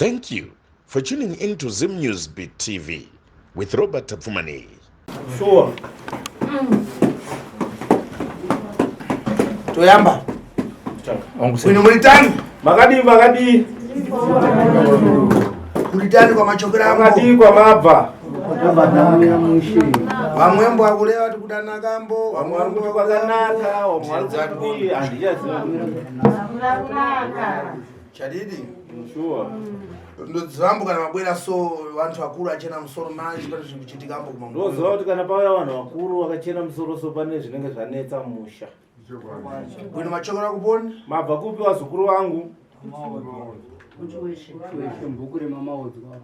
Thank you for tuning in to Zim News Beat TV with Robert Tapfumani. Sure. Toyamba. Wino mulitani? Magadi. Mulitani kwa machokera ambo. Magadi kwa mabva. Wamwembo akulewa tukutana kambo. Wamwangu kwa zanaka. Wamwangu kui. Chadidi. Sure. Ndo zambo kana mabwera so wantu akuru achena musoro manji pano zvikuchitika ambo kumangu. Ndo zoti kana pauya vanhu vakuru vakachena musoro so pane zvinenge zvanetsa musha. Wino machokera kuponi? Mabva kupi wazukuru wangu?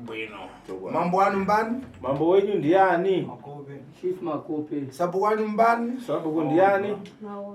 Bwino. Mambo anu mbani? Mambo wenyu ndiani? Sabu wanu mbani? Sabu ndiani?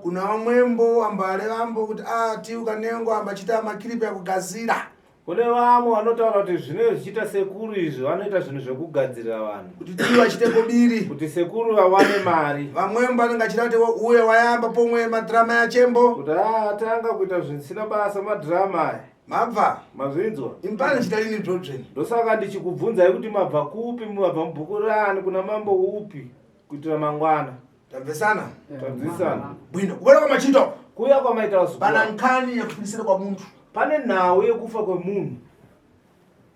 Kuna wamwembo ambale ambo kuti tiu kanengo ambachita makilipi ya kugazira. Kune vamwe vanotaura kuti zvinenge zvichita sekuru izvi vanoita zvinhu zvekugadzirira vanhu. Kuti tiu achite kobiri. Kuti sekuru vawane mari. Vamwembo anenge achita kuti uye wayamba pomwe madrama ya chembo. Kuti atanga kuita zvisina basa madrama aya. Mabva. Mazvinzwa? Impani chitalini dzodzen. Ndosaka ndichikubvunzai kuti mabva kupi mabva mubhuku rani kuna mambo upi kuitira mangwana. Tabvesana? Tabvisana. Bwino. Kubera kwa machito. Kuya kwamaita wazukuru. Pana nkani ya kufinisira kwa muntu. Pane nhau yekufa kwemunhu.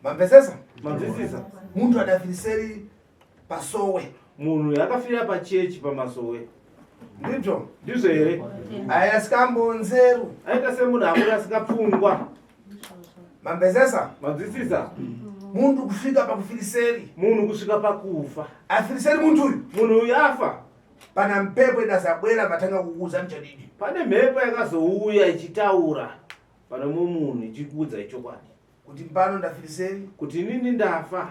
Mamvesesa? Mamvisisa? Muntu adafiniseri pasowe. Munhu yakafira pachechi pamasowe. Ndizvo? Ndizvo here? Aya sikambo nzeru. Aita semunhu akuri asikapfungwa. Mamvesesa? Mamvisisa? Muntu kufika pakufiniseri. Munhu kusvika pakufa. Afiniseri muntu uyu. Munhu uyu afa. Pana mpepo idazabwera matanga kukuza mchadidi. Pane mhepo yakazouya ichitaura pane munhu ichikuudza ichokwadi. Kuti mpano ndafiniseri. Kuti inini ndafa.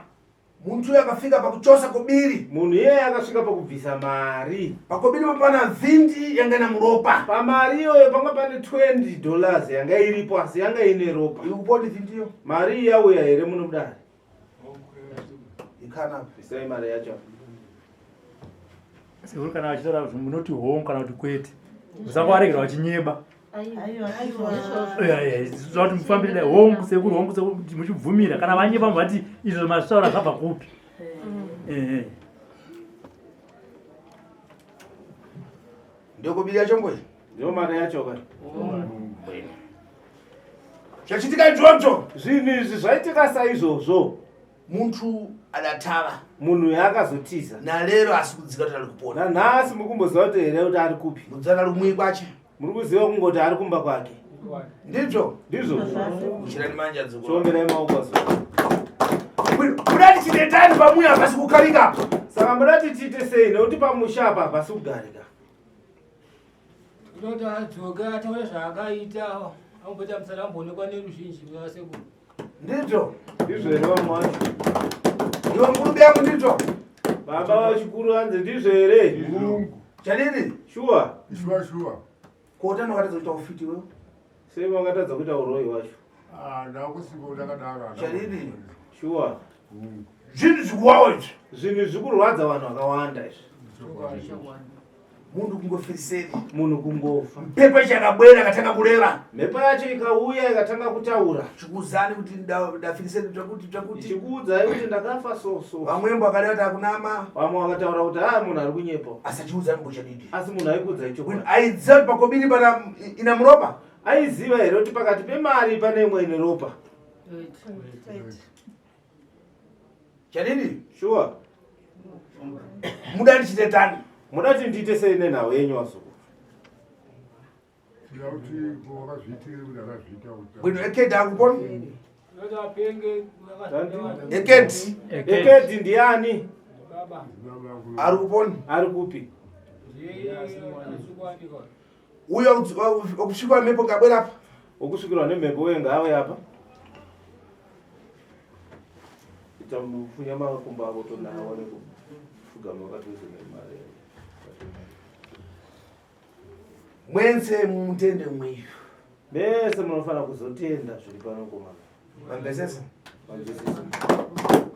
Muntu uyu akafika pakuchosa kobiri. Munhu yeye akasvika pakubvisa mari. Pakobiri pana vindi yanga ina muropa. Pamari iyoyo panga pane $20 yanga iripo asi yanga ine ropa. Ikupoti vindiyo? Mari yauya here munodari. Ikana. Bvisai mari yacho. Sekuru kana vachitaura kuti munoti hongu kana kuti kwete. Musangovaregera vachinyeba. Zvati mufambire hongu sekuru muchibvumira kana vanyeba muvati izvo mazvitaura zvabva kupi. Ndokobiri yacho mboyi? Ndio mari yacho kai. Zvachitika izvozvo. Zvinhu izvi zvaitika saizvozvo. Muntu adatava. Munhu yakazotiza. Nalero asikudzika kuti ari kupona. Nanhasi mukumboziva kuti here kuti ari kupi. Mudzana rumwi kwache. Muri kuziva kungoti ari kumba kwake. Ndizvo? Ndizvo. Kuchirani manja dzoko. Chiongerai maoko so. Mudati chitendani pamuya hapasi kugarika. Saka mudati tiite sei nekuti pamusha apa hapasi kugarika. Kuti adzoke ataure zvaakaita ambota musaramboonekwa neruzhinji rwasekuru. Ndizvo? Ndizvo here vamwe vacho. Iwe ngurube yangu ndizvo? Baba vachikuru vanzi ndizvo here. Chadini? Shuwa. Shuwa. Kota ndakatadza kuita ufiti wewe? Sei makatadza kuita uroyi wacho. Ndakusipo ndakadaro. Chadini? Shuwa. Zvinhu zvikuwawa izvi. Zvinhu zvikurwadza vanhu vakawanda izvi. Munhu kungofiriseri. Munhu kungofa. Mpepo ichakabwera akatanga kureva. Mhepo yacho ikauya ikatanga kutaura. Chikuzani kuti ndafiriseri twakuti. Ichikuudzai kuti ndakafa so. Vamwembo akareva kuti akunama. Vamwe vakataura kuti munhu ari kunyepa. Asachiudzani mbochadidi. Asi munhu aikuudza ichokwadi. Aidziva kuti pakobiri pana ina muropa. Aiziva here kuti pakati pemari pane imwe ine ropa. Chadidi? Shuwa. Mudati chitetani. Mudati ndiite sei nenhau yenyu wazukuru. Bwino ekedi akupona? Kuti apenge Ekedi ndiani? Ari kupona? Ari kupi? Uyo okusvikwa mhepo ngabwera apa? Okusvikirwa nemhepo uye ngaave apa? Ita mufunya makumbo avo tonawo nekupfugama wakatoze nemari. Mwense mutende mwiyo. Mese munofana kuzotenda zviri pano komana. Mamvesesa? Mamvesesa.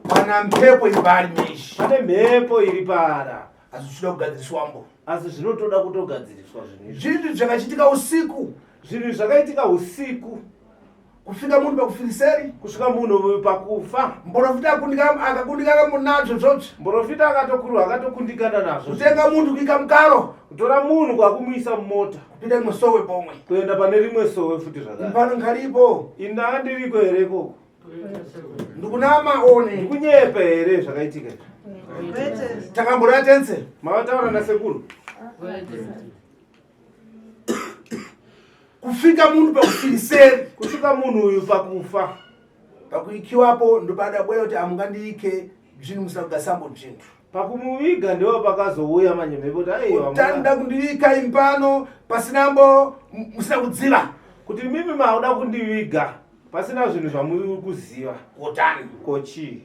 Pana mhepo iri paari meshi. Pane mhepo iri para. Asi zvichida kugadziriswambo. Asi zvinotoda kutogadziriswa zvinhu izvi. Zvinhu zvakachitika usiku. Zvinhu zvakaitika usiku. kufika mundu pakufiliseri kusvika munhu pakufa. mprofita akakundikana munazo zvotso Muprofita akatokuru akatokundikana nazvo. kutenga mundu kuika mukaro Kutora munhu kwakumuisa mumota kupinda musowe pomwe kuenda pane rimwe sowe futi zvakare. pano nkhalipo Ina ndiriko here koko? ndikunama one Ndikunyepa here zvakaitika? takambora tense Mavataura nasekuru? kufika mundu pakufiliseri Kusvika munhu uyu pakufa. pakuikiwapo ndopadabwera kuti amungandiike zvinhu musina kugasambo chinthu Pakumuviga ndiwo pakazouya manyemhepo kuti aiwa utanda kundiika impano pasinambo musina kudziva kuti mimi mauda kundiviga pasina zvinhu zvamuri kuziva. kotani Kochi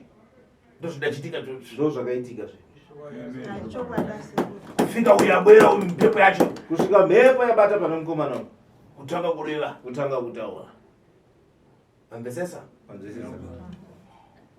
ndozvidachitika ndo zvakaitika zve. kufika uyabwera uyu mpepo yacho Kusvika mhepo yabata pane mukomana uyu kutanga kureva kutanga kutaura. ambesesa Manzwisisa?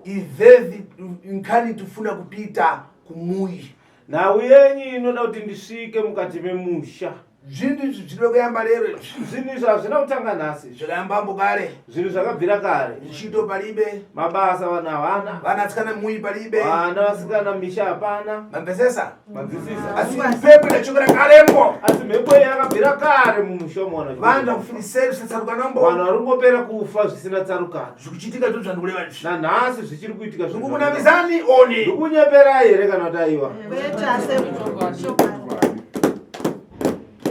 ivevi nkhani tufuna kupita kumuyi Nhau yenyu inoda kuti ndisvike mukati memusha. zvinhu izvi zvinoda kuyamba lero Zvinhu izvi hazvina kutanga nhasi. zvakayambambo kare Zvinhu zvakabvira kare. ntchito palibe Mabasa vanhu havana. vanatsikana muyi palibe Vana vasikana misha hapana. mambesesa Manzwisisa? asi mpepo idachokera kalembo Asi mhepo iyi yakabvira kare mumusha umwana. vanhu vakufiliseri zvisatsaruka nombo Vanhu vari kungopera kufa zvisina tsarukano. zvikuchitika ndo zvandikureva izvi Nanhasi zvichiri kuitika zvinhu. ndikukunamizani one Ndikunyeperai here kana kuti aiwa?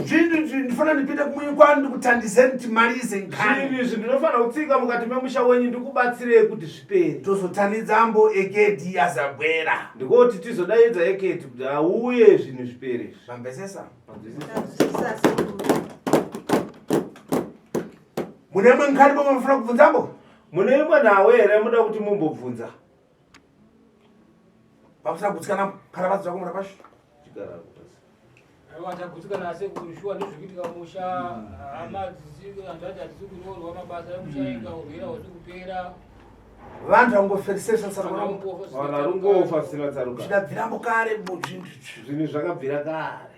zvinhu izvi ndifana ndipite kumuyi kwanu ndikutandizeni timalize nkhani Zvinhu izvi ndinofanira kutsika mukati memusha wenyu ndikubatsirei kuti zvipere. tozotanidzambo egedhi azabwera Ndikoti tizodaidza Eketi kuti auye zvinhu zvipere izvi. mambesesa Manzwisisa? mune imwe nkhani pomwe mufuna kubvunzambo Mune imwe nhau here muda kuti mumbobvunza? pakusina kugutsikana kharapatso dzako muna pasho Chigara pasi. Aiwa tagutsikana nasekuru shuwa ndozvikuitika musha. Hama antu ati hatisi kunyorwa mabasa emusha enga urwira hwati kupera. vantu vangoferisesa tsarukano Vanhu vari kungofa zvisina tsarukano. zvidabvirambo kare muzvinhu izvi Zvinhu zvakabvira kare.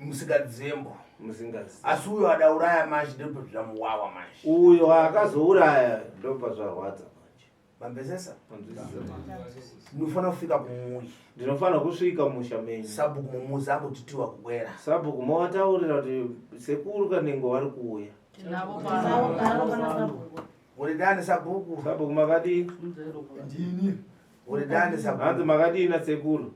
musikadzembo Musingazi. asi uyo adauraya manje ndipo zvamuwawa manje Uyo akazouraya ndobva zvarwadza manje. mambesesa Manzwisisa? ndinofana kufika kumuyi Ndinofanira kusvika musha menyu. sabhuku mumuzi ambotitiwa kubwera Sabhuku mavataurira kuti sekuru kanengo vari kuuya. uri dani sabhuku Sabhuku makadii? Ndini. uri dani Hanzi sabhuku makadii nasekuru?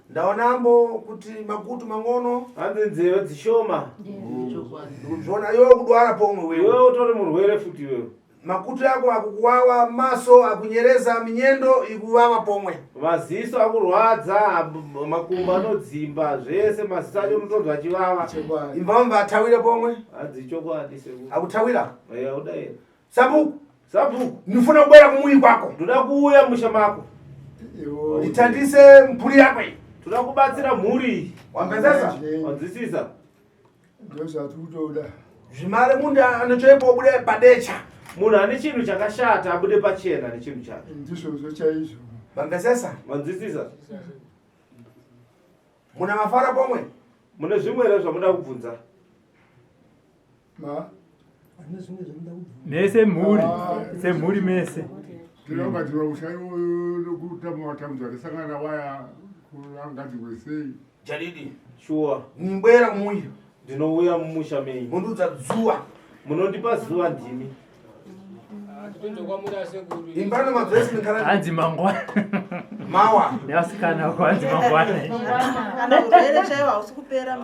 ndaonambo kuti makutu mang'ono Hanzi nzeve dzishoma. ndikuzviona iwe kudwara pomwe wewe Iwe utori murwere futi iwewe. makutu yako akukuwawa maso akunyereza minyendo ikuwawa pomwe Maziso akurwadza, makumbo anodzimba, zvese maziso acho unotonzwa achivava. imbavamba athawire pomwe Hanzi chokwadi sekuru. akuthawira Eya udai. sabhuku Sabhuku, ndifuna kubwera kumuyi kwako ndoda kuuya musha mako. Iwo. ndithandise mphuri yako iyi Toda kubatsira mhuri iyi. wamvesesa Wanzwisisa? Ndozvati kutoda. zvimare mundu anochoipa ubude padecha Munhu ane chinhu chakashata abude pachena nechinhu chake. Ndizvozvo chaizvo. wamvesesa Wanzwisisa? muna mafara pomwe Mune zvimwe here zvamuda kubvunza? Ma. mese mhuri semhuri mese Ndinonga ndinokushayiwo nokutama watamudza ndisangana waya kurangati kwesei. chadidi Shuwa. nimbwera kumuyi Ndinouya mumusha menyu. mundudza dzuwa Munondipa zuva ndimi. Tondokwamura sekuru. imbano madzesi mikhala hanzi mangwana mawa nevasikana vako hanzi mangwana kana urwere chaiwo hausi kupera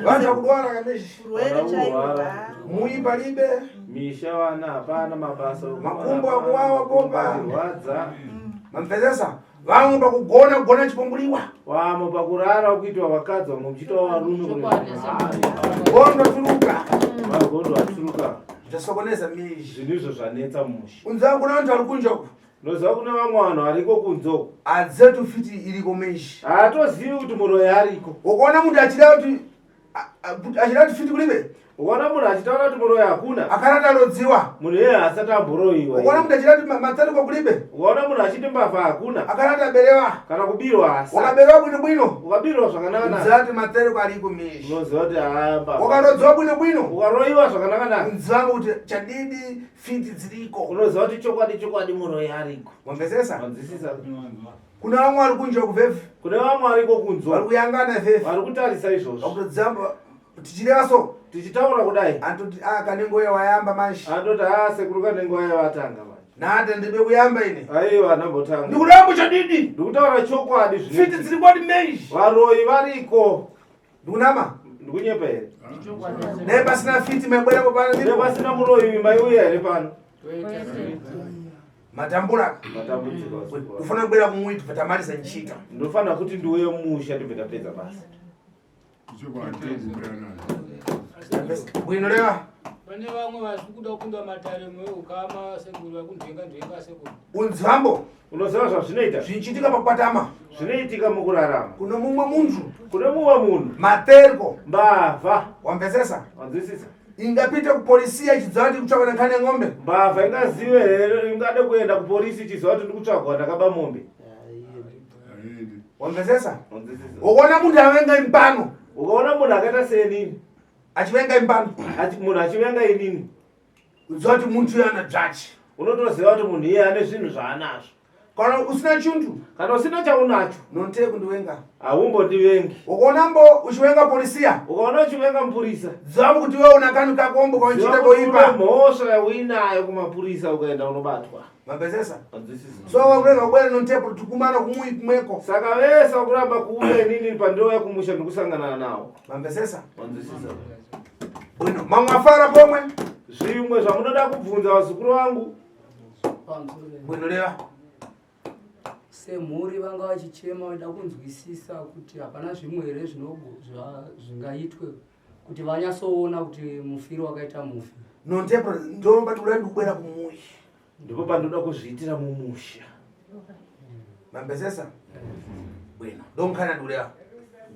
vantu vakudwara kameshi urwere chaiwo muyi palibe Misha vana hapana, mabasa makumbo akuwawa pomba rwadza. mamvesesa vamwe pakugona chipombuliwa Wamo pakurara kuitwa vakadzi vamwe muchiitwa varume gondo tuluka magondo aturuka. zvasokoneza mizhi Zvinhu izvo zvanetsa mumusha. unzaa kuna vantu vari kunjoku Noziva kune vamwe vanhu variko kunzoko. adzetu fiti iriko mizhi Haatozivi kuti muroyi ariko. ukaona mundu achida kuti achidati fiti kulibe ukaona munhu achitaura kuti muroyi hakuna akarati alodziwa munhu iyeye asati amboroyiwa ukaona kuti achidati matsariko kulibe ukaona munhu achiti mbavha hakuna akarati aberewa kana kubirwa hasa wakaberewa bwinobwino ukabirwa zvakanaka nzati matsariko aliko mishi unoziva kuti wakanodziwa bwinobwino ukaroyiwa zvakanaka nzivanga kuti chadidi fiti dziriko unoziva kuti chokwadi muroyi ariko wamvesesa wanzwisisa kuna vamwe vari kunja kuvhevhi kune vamwe ariko vari kunzwa kuyangana vhevhi vari kutarisa izvozvo akutodzamba tichireva so tichitaura kudai antoti kanengoya wayamba manje atoti sekuru kanenguva yavatanga manje nata ndibe kuyamba ine aiwa nambotanga ndikurambo chadidi ndikutaura chokwadi fiti dzirikwadi meizhi varoyi variko ndikunama ndikunyepa here naye pasina fiti maibwerapo pano pasina muroyi maiuya here pano matambula matambudziko ufana kubwera kumwiti patamarisa nchita ndofanira kuti ndiuye musha ndibve tapedza basa bwino leva pane vamwe vari kuda kupinda matare ukama sekuru vakundenga sekuru unzvambo unoziva zvazvinoita zvichiitika pakwatama zvinoitika mukurarama kuno mumwe muntu kune mumwe munhu materko mbavha wamvesesa wanzwisisa ingapita kupolisia ichidziva kuti kutsvakwa nenkani yeng'ombe mbavha ingazive here ingade kuenda kupolisi ichiziva kuti ndikutsvagwa ndakaba mombe wamvesesa wanzwisisa ukaona muntu avenga impano ukaona munhu akaita senini achivenga impano munhu achivenga inini udziva kuti muntu uyo ana dzvachi unotoziva kuti munhu iye ane zvinhu zvaanazvo kana usina chuntu kana usina chaunacho nonte kundivenga haumbondivengi ukaonambo uchivenga polisia ukaona uchivenga mupurisa dziva kuti wewe una kanhu kakombo kauchiita koipa mhosva yauinayo kumapurisa ukaenda unobatwa mabhezesa wanzwisisa so wakurenga kubwera nontepo tikumana kumui kumweko saka vese vakuramba kuuya inini pandiouya kumusha ndikusangana nawo mabhezesa wanzwisisa bwino mamwe afara pomwe zvimwe zvamunoda kubvunza vazukuru vangu bwino leva semhuri vanga vachichema vada kunzwisisa kuti hapana zvimwe here zvingaitwe kuti vanyatsoona kuti mufiro wakaita mufi nontepo ndomba uri ndikubwera kumui ndipo pandoda kuzviitira mumusha mabhezesa bwino ndomkhana nduleva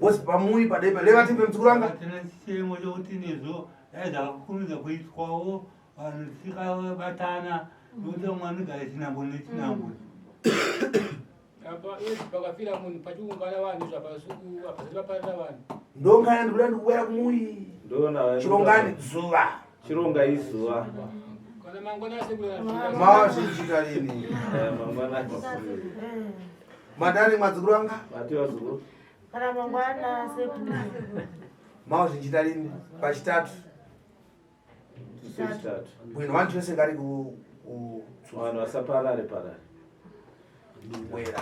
bosi pamui padaipa leva tipe mdzukuru wanga tine chiremo chokuti nezvo zvakakurumidza kuitwawo vanhu tisikabatana nokuti mwana ugare chinambo nechinambo apa izvi pakafira munhu pachiungana vanhu zvapasuku apaziri paparira vanhu ndomkhana ndikubwera ndikubwera kumui chirongani zuva chironga izuva kana mangwana asekuru mawa zvichiita lini mangwana madani madzukuru wanga ati vazukuru kana mangwana sekuru mawa zvichiita lini pachitatu chitatu bwino vantu vese ngari vanhu vasaparare kubwera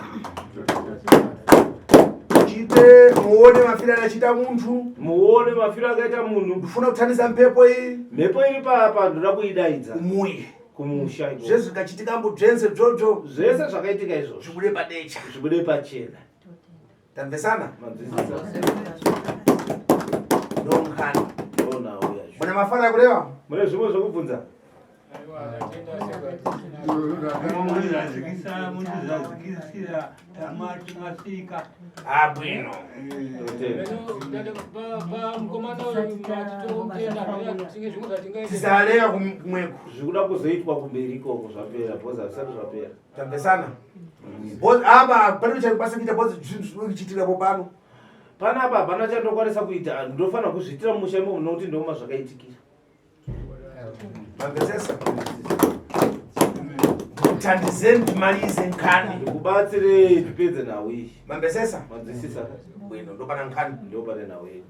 chite muone mafiro anachita muntu muone mafiro akaita munhu ndifuna kutandisa mhepo iyi mhepo iri papa ndoda kuidaidza umuye kumusha zvese zvikachitika mbobvenze bvobvo zvese zvakaitika izvozvo zvibude padecha zvibude pachena tamvesana manzwisisa ndomkhana ndonauya mune mafara akureva mune zvimwe zvokubvunza zazikisa muntu zazikisira tamati masvika bwino pamukomana matitotenda tinge zvimwe zvatingaita tisaleva kumweko zvikuda kuzoitwa kumberi ikoko zvapera bhozi hazvisati zvapera tamvesana apa pane uchakubasa kuita bhozi zvinhu zvinochiitikapo pano panapa hapana chandokwanisa kuita ndofanira kuzviitira mumusha imomo nokuti ndoma zvakaitikira mabhezesa tandizeni timalize nkhani ndikubatsirei tipedze nhau iyi mabhezesa manzwisisa bwino ndopana nkhani ndopane nhau iyi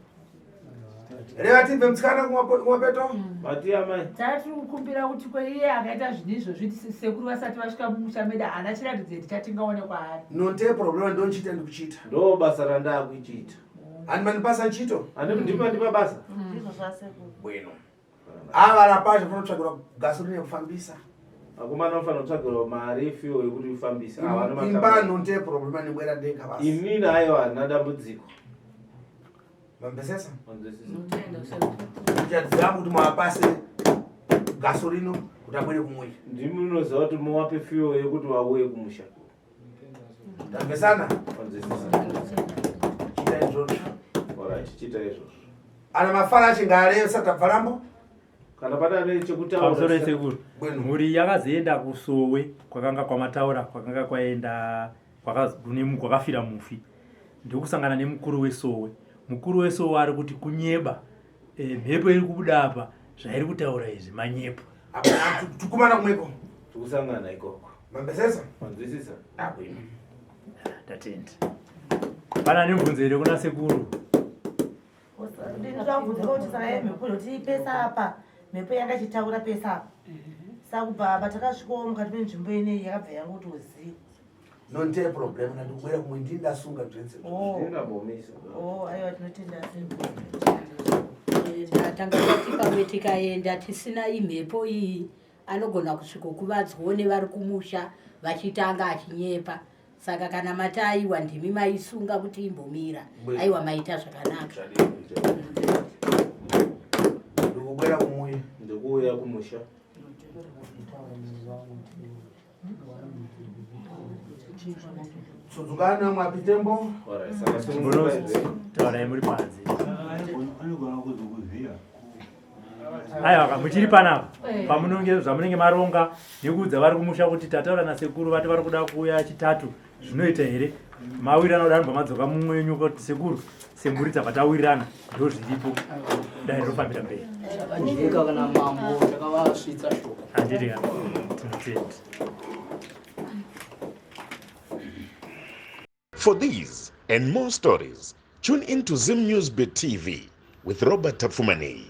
reva tibve mtsikana kumapeto mati amai tati kukumbira kuti kweiye akaita zvinhu izvozvi sekuru vasati vasvika mumusha medu haana chiratidzo kuti chatingaone kwaari nonte problema ndonchita ndikuchita ndo basa randakuichiita handi mandipasa nchito ndima ndipa basa ndizvo zvasekuru bwino ava rapazvo panotsvagirwa gasoline yekufambisa akomana anofanira kutsvagirwa mari yefuel yekuti ifambisa imba nonte problema ndibwera ndega basa inini aiwa handina dambudziko mambesesa manzwisisa uchadziva kuti mavapase gasolino kuti abwere kumwiri ndimi munoziva kuti muwape fuel yekuti wauye kumusha tambesana manzwisisa chita izvozvo alright chita izvozvo ana mafala achingale sakabvalambo kana padane pamusoro chekutaura sekuru mhuri yakazoenda kusowe kwakanga kwamataura kwakanga kwaenda kwakafira mufi ndokusangana nemukuru wesowe. Mukuru wesowe ari kuti kunyeba mhepo iri kubuda apa zvairi kutaura izvi manyepo tukumana kumwepo tikusangana ikoko mambesesa manzwisisa abwino tatenda pana nemvunzo here kuna sekuru ndinotavudza kuti saka yemhepo yoti pesa apa mhepo yanga ichitaura pesa apa sakubva apa takasvikawo mukati menzvimbo ineyi yakabva yangotoziva nonte problem ndikubwera kumwe ndindasunga zvense ndingabomisa aiwa tinotenda tanga pamwe tikaenda tisina imhepo iyi anogona kusvikokuvadzwawo nevari kumusha vachitanga achinyepa. Saka kana mataiwa ndimi maisunga kuti imbomira aiwa maita zvakanaka. ndikubwera kumuye ndikuuya kumusha sudzukana mwapitembo taurai muri panze aiwa muchiri panapa pamunenge zvamunenge maronga nekuudza vari kumusha kuti tataura nasekuru vati vari kuda kuuya chitatu zvinoita here mawirirana kudani pamadzoka mumwenyu kuti sekuru semhuri dzabva tawirirana ndo zviripo dai rinofambira mberi zvakajeka kana mambo takavasvitsa shoko handiti kana tinotenda. For these and more stories, tune in to Zim Newsbeat TV with Robert Tafumani.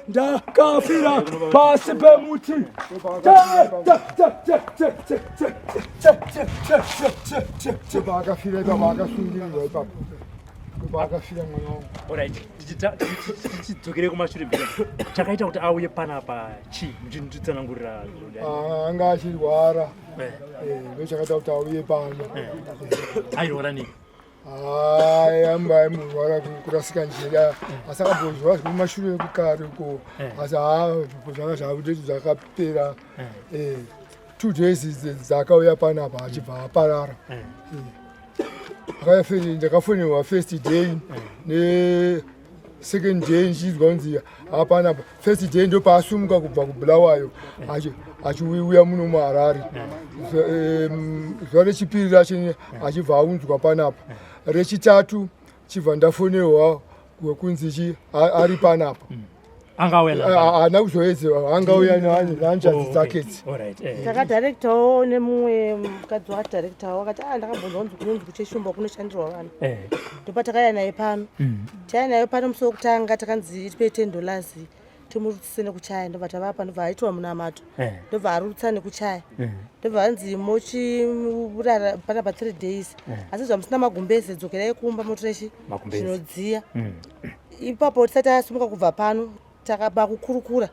ndakafira pasi pemuti vakafira ipapo akasungirirwa ipapo vakafira mwana wangu. Alright, tichidzokere kumashure mberi chakaita kuti auye panapa chii muchinditsanangurira anga achirwara ndochakaita kuti auye pano. airwara nei? amba aimurwara kurasika njira asi akambozvora zvekumashure ekukare uko asi zvanga zvavudeti zvakapera 2 days dzakauya panapa achibva aparara. ndakafonirwa first day second day nchizwa kunzi apanapa first day ndo paasumuka kubva kubulawayo achiuya muno muharare. zuva rechipiri racho achibva aunzwa panapa. rechitatu chibva ndafonirwa kunzi ari panapa. haana kuzoedzewa angauya nanjanzi dzake. takadharektawo nemumwe mukadzi wakadharektawo akati ndakambonzwa kunzi kunonzi kucheshumba kunoshandirwa vanhu ndopa takaya naye pano. taya naye pano musi wokutanga takanzi tipe $10 timurutsise nekuchaya ndobva tavapa ndobva aitwa munamato ndobva arutsa nekuchaya ndobva anzi mochirara panapa 3 days asi zvamusina magumbeze dzokerai kumba motorechi zvinodziya. ipapo tisati asumuka kubva pano takaba kukurukura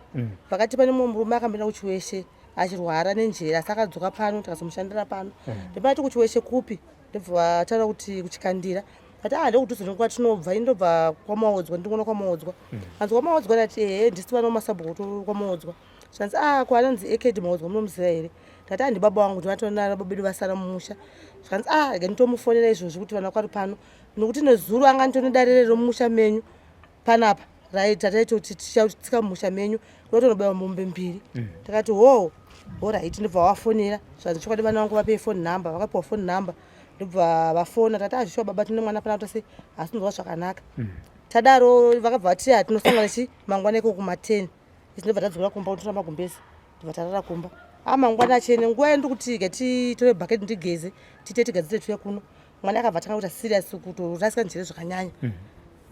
pakati pane mumwe murume akambenda kuchiweshe achirwara nenjera asi akadzoka pano takazomushandira pano ndopati kuchiweshe kupi ndobva taura kuti kuchikandira ati ndokudhuze nekuva tinobva indobva kwamaodzwa ndikuona kwamaodzwa anzi kwamaodzwa ndati ehe ndisi vana wamasabhuku kwamaodzwa zvanzi kwananzi ekedi maodzwa munomuziva here ndati handi baba wangu ndivatonana babedu vasara mumusha zvanzi rega nditomufonera izvozvi kuti vana kwari pano nokuti nezuro anga nditonidarire romumusha menyu panapa tataita kuti tichautsika mumusha menyu ndotonobaiwa mombe 2 takati right ndobva wafonera zvanzi chokwadi vana vangu vapei phone number vakapiwa phone number ndobva vafona tati azvishuwa baba tine mwana pana tose asi ndozva zvakanaka. tadaro vakabva vati hatinosangana mangwana iko kuma10 isi ndobva tadzokera kumba kutora magumbezi ndobva tarara kumba mangwana achene nguva yendi kuti titore bhaketi ndigeze tite tigadzire tuye kuno mwana akabva tanga kuita serious kutorasika njere zvakanyanya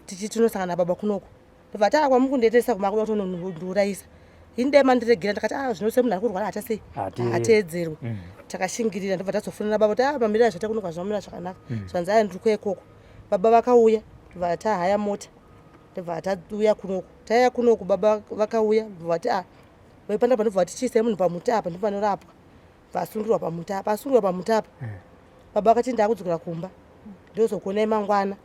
tichi tinosangana baba kunoko ndobva tara kwamukundietesa kumakuda kutonondiurayisa indema ndiregera ndakati zvinose munhu ari kurwara hata sei hateedzerwe takashingirira ndobva tazofonera baba kuti mamirira zvatakunoka zvinomira zvakanaka zvanzi ndiri kuekoko baba vakauya ndobva tahaya mota ndobva tauya kunoko taiya kunoko baba vakauya vati vaipanda ndobva tichiisai munhu pamuti apa ndipo panorapwa vasungirwa pamuti apa asungirwa pamuti apa baba vakati ndakudzokera kumba ndozokuonai mangwana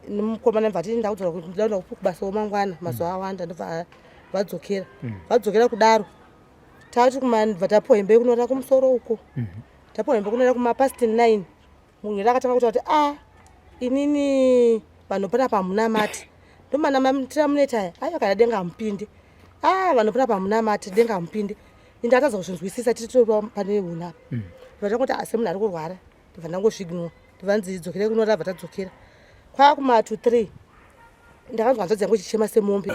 nemukomana mvati ndakudzora kuti ndaenda kubasa mangwana mazuva awanda ndobva vadzokera vadzokera kudaro tati kumabva tapuwa hembe kunoenda kumusoro uko tapuwa hembe kunoenda kumapasti 9 munhu rakatanga kuti inini vanhu panapa hamuna mati ndomanamatira munetaya aiwa kana denga hamupindi vanhu panapa hamuna mati denga hamupindi indatadza kuzvinzwisisa tiritori pane hunapa vatanga kuti asi munhu ari kurwara ndibva ndangozvignora ndibva nzidzokere kuno rabva tadzokera kwakuma 2-3 ndakanzwa hanzvadzi yangu ichichema semombe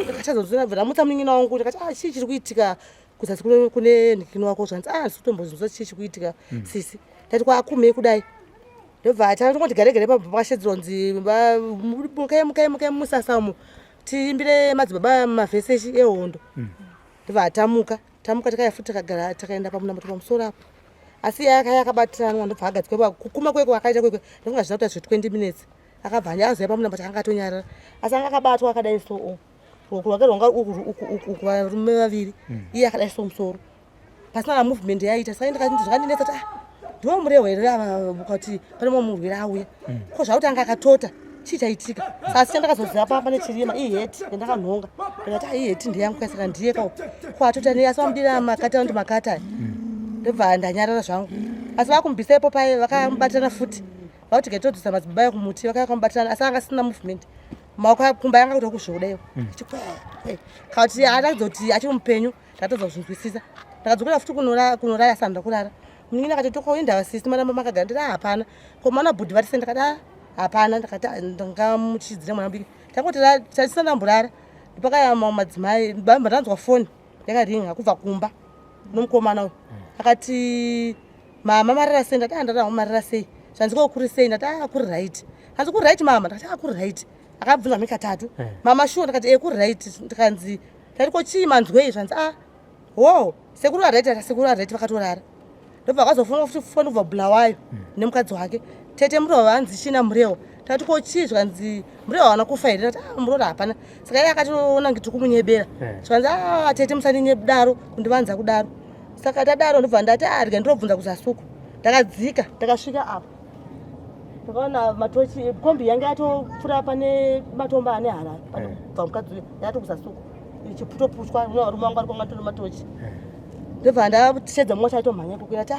ndakatadzabva ndamutsa munin'ina wangu ndakati chii chiri kuitika kuzasi kune nhikini wako zvanzi ndisi kutombozvinzwa chii chiri kuitika sisi ndati kwakumei kudai ndobva tangoti gare pakashedzerwa nzi mukai musasamo tiimbire madzibaba mavhesi ehondo ndobva tamuka takaya futi takagara takaenda pamunamato pamusoro apo asi yakabatiranwa ndobva agadzikwa kukuma kweko akaita kwekwe ndinga zvina kuita 20 minutes akabva anyazoya pamunamato akatonyarara asi anga akabatwa akadai so rwake rwanga uku varume vaviri iye akadai so musoro pasina na movement yaita saka ndikati zvakandinetsa kuti ndiwo murehwo here kuti pane mumwe murwere auya ko zvakuti anga akatota chii chaitika asi chandakazoziva papa nechirima iheti yandakanhonga ndikati iheti ndeyangu saka ndiye kawo kwatota nei asi vamudira makata kuti makata ndobva ndanyarara zvangu asi vakumbisepo pai vakamubatirana futi vakuti gaitodzisa madzibaba ekumuti vakakamubatirana asi anga asina movement maoko akumba yanga kuda kuzvodaiwo kauti atadzoti achiri mupenyu ndatadza kuzvinzwisisa ndakadzokera futi kunoraya sanda kurara munin'ina akati tokoinda sisi maramba makagara nditi hapana komana bhudhi vatise ndakati hapana ndakati ndingamuchidzire mwana mbiki tangoti tasisa ndamburara ndipakayama madzimai bamba ndanzwa foni yakaringa kubva kumba nomukomana uyu akati mama marara sei ndati ndarara marara sei zvanzikokuri sei ndati kuri right hanzi kuri right mama ndakati kuri right akabvunza mikatatu mama shuwa ndakati kuri right ndikanzi ndati kochii manzwei zvanzi wo sekuru right atasekuru right vakatorara ndobva akazofunga futi foni kubva bulawayo nemukadzi wake tete murehwo vanzi china murehwo tati kochii zvanzi murehwo haana kufa here ndati murehwo hapana saka iye akationa ngiti kumunyebera zvanzi tete musaninyebdaro kundivanza kudaro saka tadaro ndobva ndati rega ndinobvunza kuzasuku ndakadzika ndakasvika apo ndakaona matochi kombi yange yatopfuura pane matombo ane harara bva mukadzi uyo yatokuzasuku ichiputoputswa varume vangu ari kwanga tone matochi ndobva ndachedza mumwe chaitomhanya kukwira ti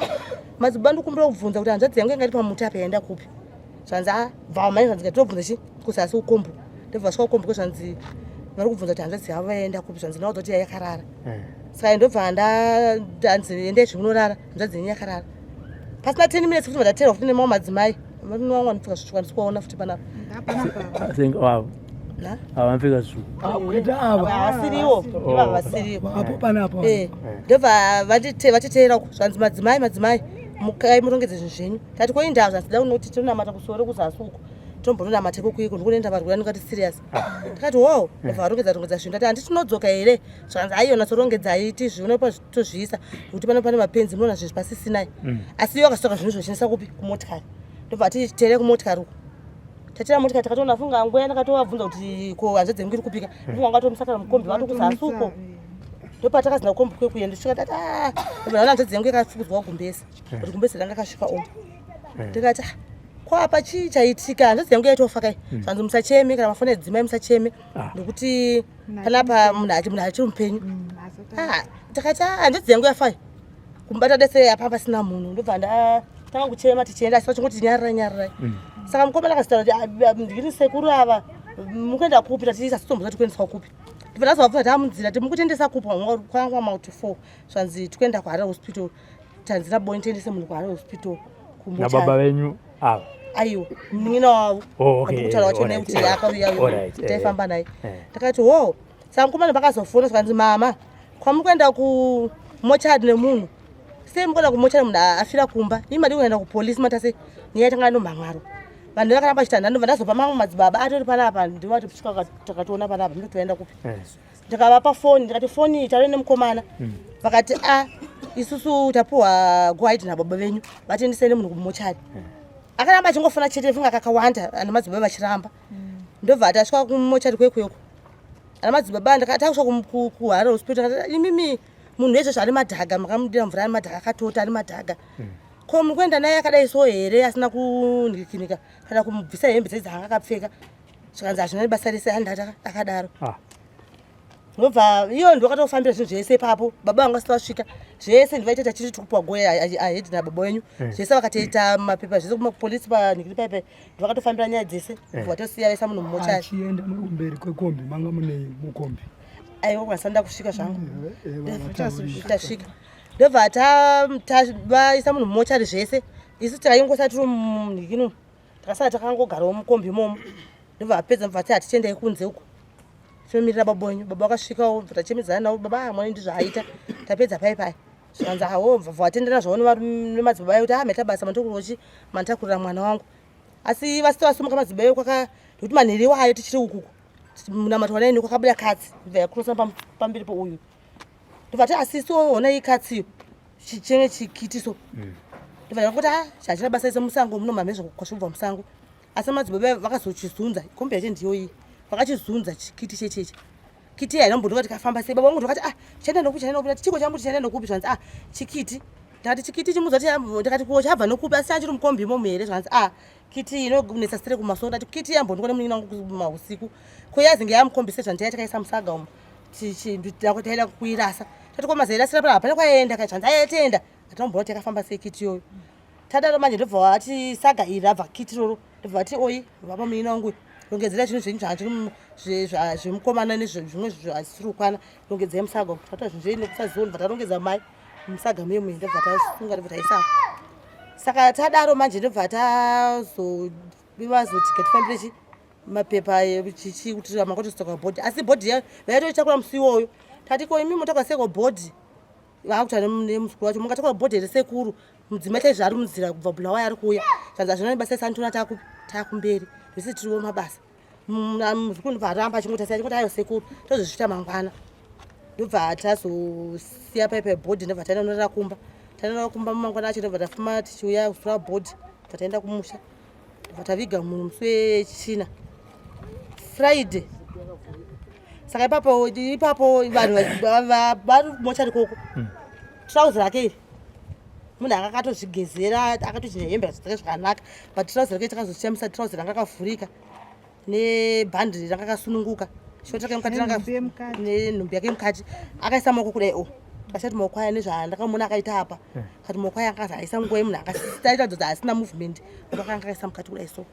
madzibaba ndikumbira kubvunza kuti hanzvadzi yangu yanga iri pamuti apa yaenda kupi zvanzi bvamai zvanzi ngatitobvunza chi kuzasi ukombo ndobva svika ukombo kwezvanzi vari kubvunza kuti hanzvadzi yavo yaenda kupi zvanzi ndaudza kuti yakarara saka ndobva ndanzi endai zvimunorara hanzvadzi yenyu yakarara pasina 10 minutes futi vandateerwa futi nemamwe madzimai vanowanga ndipfuka zvisvika ndisikuvaona futi panapa avamfika zvu havasiriwo vasiriwo ndobva vatiteera uko zvanzi madzimai mukai murongedze zvinhu zvenyu tati koindava zvansida kunoti tonamata kusoro kuzasi uko tombononamata kokuiko ndikunoenda varwura ndikati serious ndakati wo ndobva varongedza zvinhu ndati handiti tinodzoka here zvanzi aiyona sorongedzai tizvionepa tozviisa kuti pane mapenzi munoona zvezvi pasisinai asi iyo akasoka zvinhu zvoshandisa kupi kumotikari ndobva titere kumotikari uko tatira motikari takatoona funga nguya ndakatovabvunza kuti ko hanzvadzi yangu iri kupika funga ngatomusakara mukombi vato kuzasi uko ndopatakazinda kukombi kwekuya ndisvika tati ndobva hanzvadzi yangu yakafukudzwa kugumbezi kuti gumbezi ranga akasvika omo ndikati kwapa chii chaitika hanzvadzi yangu yaitofa kai zvanzi musacheme kana mafoni edzimai musacheme nekuti panapa munhu achiri mupenyu ndakati hanzvadzi yangu yafai kumbata dese apa pasina munhu ndobva ndatanga kuchema tichienda asi vachingoti nyararai saka mukomana akazitaura kuti ndiri sekuru ava mukuenda kupi tati asitomboza tikuendeswa kupi ndibva ndazovabvunza tamunzira ti mukutendesa kupi kwanga mauti 4 zvanzi tikuenda kuHarare hospital tanzira boni tiendese munhu kuHarare hospital nababa venyu ava aiwa munin'ina wavo andikutaura wacho nekuti akauyayo taifamba naye ndakati wo saka mukomana pakazofona zvanzi mama kwamuri kuenda kumochari nemunhu sei mukuenda kumochari munhu afira kumba ii madi kuenda kupolisi matase nyaya tanga nomhan'aro vanhu vakaramba vachitanda ndobva ndazopa mamwe madzibaba atori panapa ndivati kusvika takatoona panapa ndotoenda kupi ndikavapa foni ndikati foni taure nemukomana vakati isusu tapuwa guide nababa venyu vatiendesei munhu kumochari akaramba achingofona chete funga kakawanda ana madzibaba vachiramba ndobva tasvika kumochari kwekuyoko ana madzibaba ndakati akusvika kuHarare hospital imimi munhu wezvezvo ari madhaga makamudira mvura ari madhaga akatota ari madhaga ko muri kuenda naye akadai so here asina kunikinika kana kumubvisa hembe dzedzi dzanga akapfeka zvikanzi hazvina basa rese handati akadaro nobva iyo ndokatofambira zvinhu zvese ipapo baba vanga vasati vasvika zvese ndivaiteta chiri tikupiwa goya ahedhi nababa wenyu zvese vakatoita mapepa zvese kumapolisi panikiri paipa ndovakatofambira nyaya dzese vatosiya vaisa munhu mumochari achienda kumberi kwekombi manga munei mukombi aiwa kunasanda kusvika zvangu tasvika ndobva vaisa munhu mumochari zvese isu tikaingosati tiri munikino takasara takangogarawo mukombi imomo ndobva vapedza mvati hatichiendai kunze uko tinomirira baba wenyu baba vakasvikawo tachemedzana navo baba mwani ndizvaaita tapedza paipai zvikanzi hawo vatendera zvavo nemadzibaba kuti meta basa mandokurochi manitakurira mwana wangu asi vasiti vasumuka madzibaba kwaka nekuti manheri wayo tichiri ukuku munamato wanaini kwakabuda katsi yakurosa pamberi pouyu ndobvati asiso ona iyi katsiyo chichenge chikitiso ndobva kuti zvachira basa ise musango munomamhezvokwashubva musango asi madzibaba vakazochizunza kombi yacho ndiyo iyi vakachizunza chikiti checheche kiti yainombondoka tikafamba sei baba vangu ndokati chaenda nokupi chaenda nokupi chiko changu chaenda nokupi zvanzi chikiti ndakati chikiti chimuzoti ndakati ko chabva nokupi asi chachiri mukombi imomo here zvanzi kiti inonesa stere kumasoro ndati kiti yambondikone munini wangu mausiku ko yazi ngeyamukombise zvanzi yatakaisa musaga umo taida kuirasa tati komazayirasira pana hapana kwaenda kai zvanzi ayatenda atinomboona takafamba sei kiti yoyo tadaro manje ndobva wati saga iri abva kiti roro ndobva wati oyi baba munini wangu rongedzera chinhu zvenyu zvemukomana nezvimwe zvisiri kukwana rongedzai musaga tata zvinhu zvei nekusaziva ndobva tarongedza mai musaga memwe ndobva tasunga ndobva taisava saka tadaro manje ndobva tazoti gatifambire mapepa kuti makotositoka bhodhi asi bhodhi vaitoitakura musi iwoyo tati ko imi motakaseko bhodhi vakuta nemuzukuru wacho mungatakura bhodhi here sekuru mudzimai chaizvaari munzira kubva bulawayo ari kuuya zvanzi hazvina basa isani takumberi zvese tiriwo mabasa muzukuru ndobva aramba achingotasiya chingoti ayo sekuru tozozvita mangwana ndobva tazosiya paipa bhodhi ndobva taenda norara kumba mumangwana acho ndobva tafuma tichiuya kuzura bhodhi ndobva taenda kumusha ndobva taviga munhu musi wechina friday saka ipapo vanhu vari kumochari koko trauzi rake iri munhu anga akatozvigezera akatochina hembe akadzaka zvakanaka but trauzi rake takazoshamisa trauzi ranga akavhurika nebhandi ranga akasununguka shoti rake mukati nenhumbi yake mukati akaisa maoko kudai takashati maoko aya nezvandakamona akaita apa kati maoko aya anga aisa nguva yemunhu akataita dzodzo asina movement maoko anga akaisa mukati kudai so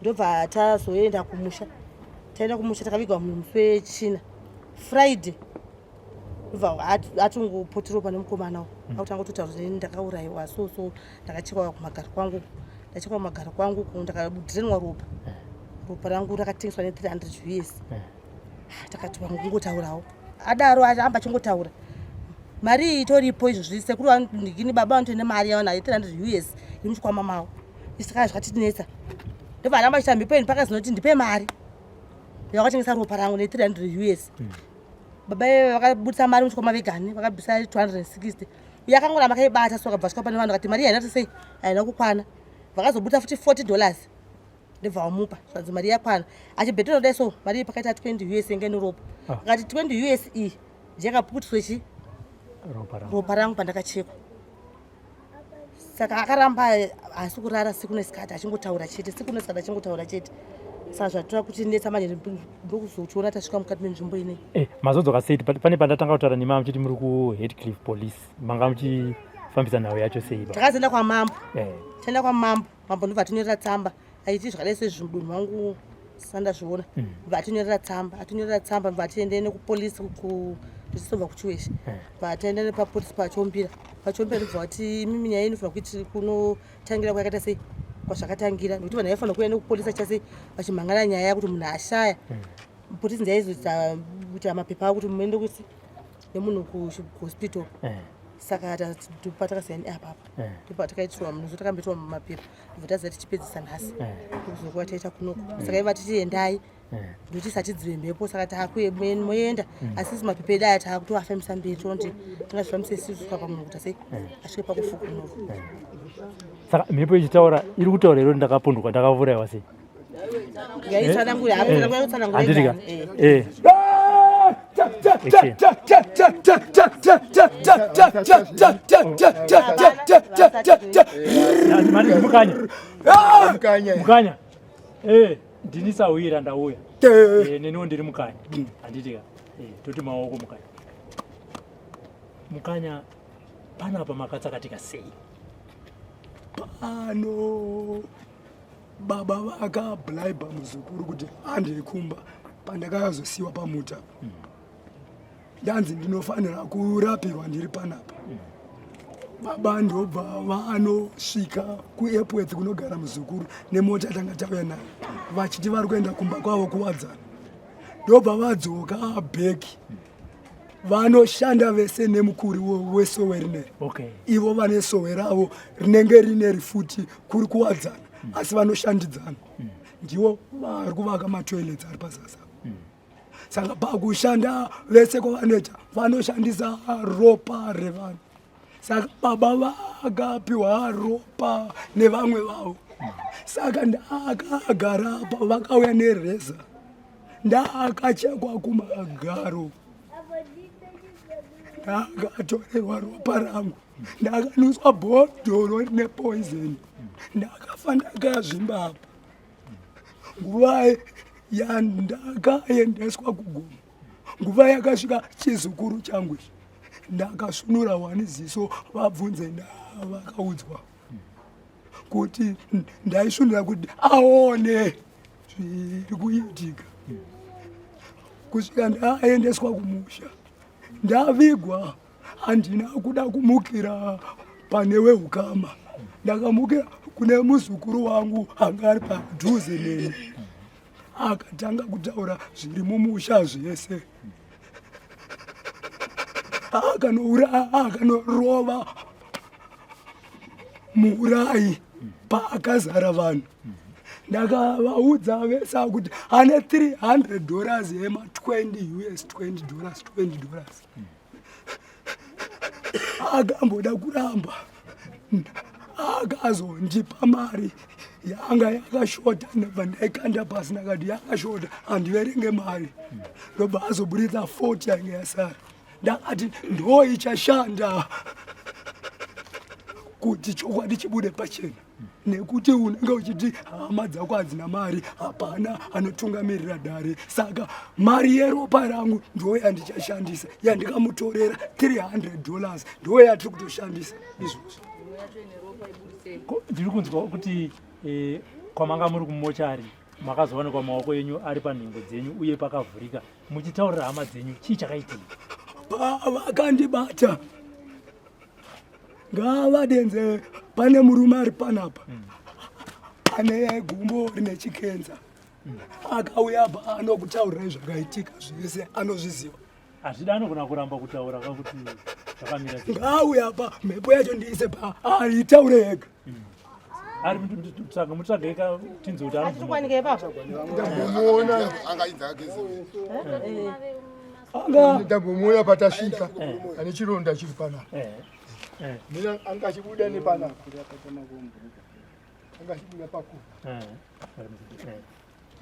ndobva tazoenda kumusha takavigwa munhu musi wechina friday ndobva atongopotiropa nemukomanawo akutanga kutotaura kuti ndakaurayiwa so ndakachekwa kumagaro kwangu ndakadhirenwa ropa rangu rakatengeswa ne300 US takati vangungotaurawo adaro amba achingotaura mari iyi itoripo izvozvi sekuru vandigini baba vanotoine mari yavanayo 300 US iri muchikwama mavo isaka zvakatinetsa ndobva aramba achita mhepo eni pakazinoti ndipe mari yakatengesa ropa rangu ne300 US baba vakabudisa mari muchikwama vegani vakabvisa 260 uye akangoramba akaibata so akabva svika pane vanhu akati mari yainati sei haina kukwana vakazobuta futi $40 ndobva vamupa zvanzi mari yakwana achibhetera dai so mari iyi pakaita 20 US inge neropa akati 20 US iyi ndiyakaputiswa ropa rangu pandakachekwa saka akaramba hasi kurara siku nesikati achingotaura chete saka zvatora kuti netsa manje ndokuzochiona tasvika mukati menzvimbo inei mazodzoka sei pane pandatanga kutaura nemi muchiti muri kuHeadcliff Police manga muchifambisa nhau yacho sei takazoenda kwamambo taenda kwamambo mambo ndobva atinyorera tsamba aiti zvakadai sezvimudunhu wangu sandazviona ndobva atinyorera tsamba ndobva atiende nekupolisi tichisobva kuchiweshe ndobva taenda nepapolisi pachombira ndobva kuti mimi nyaya inofanira kuti kunotangira kwayakaita sei kwazvakatangira nekuti vanhu vaifanira kuenda nekupolisi achase vachimhangana nyaya yakuti munhu ashaya polisi ndiyaizoita kuita mapepa akuti muende kusi nemunhu kuhospital saka patakasiyani apapa ndipo takaitirwa munhu zotakamboitirwa mumapepa ndobva taziva tichipedzisa nhasi kuzokuva taita kunoko saka iva tichiendai ndokuti tisatidzive mhepo saka takumoenda asi isi mapepa edu aya takutoafambisa mberi toona kuti tingazvifambisa isisu kusvika pamunhu kuti sei asvike pakufukunoko saka mhepo ichitaura iri kutaura iro ndakapunduka ndakavurayiwa sei yaitsanangura handitika mukanya ndinisawira ndauya neniwo ndiri mukanya handitika toti maoko mukanya panapa makatsakatika sei? Pano baba vakabhulaibha muzukuru kuti andeikumba pandakazosiwa pamuta ndanzi ndinofanira kurapirwa ndiri panapa. Baba ndobva vanosvika kuairport kunogara muzukuru nemota tanga tauya nayo vachiti vari kuenda kumba kwavo kuwadzana. Ndobva vadzoka bheki vanoshanda vese nemukuru wesowe rineri. Ivo vane sowe ravo rinenge rine rifuti kuri kuwadzana asi vanoshandidzana. Ndivo vari kuvaka matoilets ari pasasa. Saka pakushanda vese kwavanoita vanoshandisa ropa revanhu. Saka baba vakapiwa ropa nevamwe vavo. Saka ndakagara apa vakauya nereza ndakachekwa kumagaro ndakatorerwa ropa rangu ndakanuswa bhodhoro nepoison ndakafa ndakazvimba apa. Nguva yandakaendeswa kugomo nguva yakasvika chizukuru changu ichi ndakasunura wani ziso vabvunze ndavakaudzwa kuti ndaisvinira kuti aone zviri kuitika. Kusvika ndaendeswa kumusha ndavigwa handina kuda kumukira pane wehukama ndakamukira kune muzukuru wangu anga ari padhuze neni akatanga kutaura zviri mumusha zvese akanorova muurayi paakazara vanhu. Ndakavaudza vese kuti ane $300 hema $20 akamboda kuramba akazondipa mari yanga yakashota ndabva ndaikanda pasi ndakati yakashota handiverenge mari ndobva azoburitsa 40 yange yasara. Ndakati ndo ichashanda kuti chokwadi chibude pachena nekuti unenge uchiti hama dzako hadzina mari hapana anotungamirira dhare. Saka mari yeropa rangu ndo yandichashandisa yandikamutorera $300 ndo yatiri kutoshandisa izvozvo. Ndiri kunzwa kuti kwamanga muri kumochari makazowanikwa maoko enyu ari panhengo dzenyu uye pakavhurika muchitaurira hama dzenyu chii chakaitika? Vakandibata ngavadenze pane murume ari panapa ane gumbo rine chikenza akauya pa anokutaurirai zvakaitika zvese anozviziva. Hazvida anogona kuramba kutaura kakuti zvakamira ngauya pa mhepo yacho ndiise pa aitaure yega. Ari saka mutsvageka tinzi kuti atikwanike ipapo ndambomuona ndambomuona patasvika ane chironda chiri panapa mina angachibuda nepanapa angachibuda pakuru.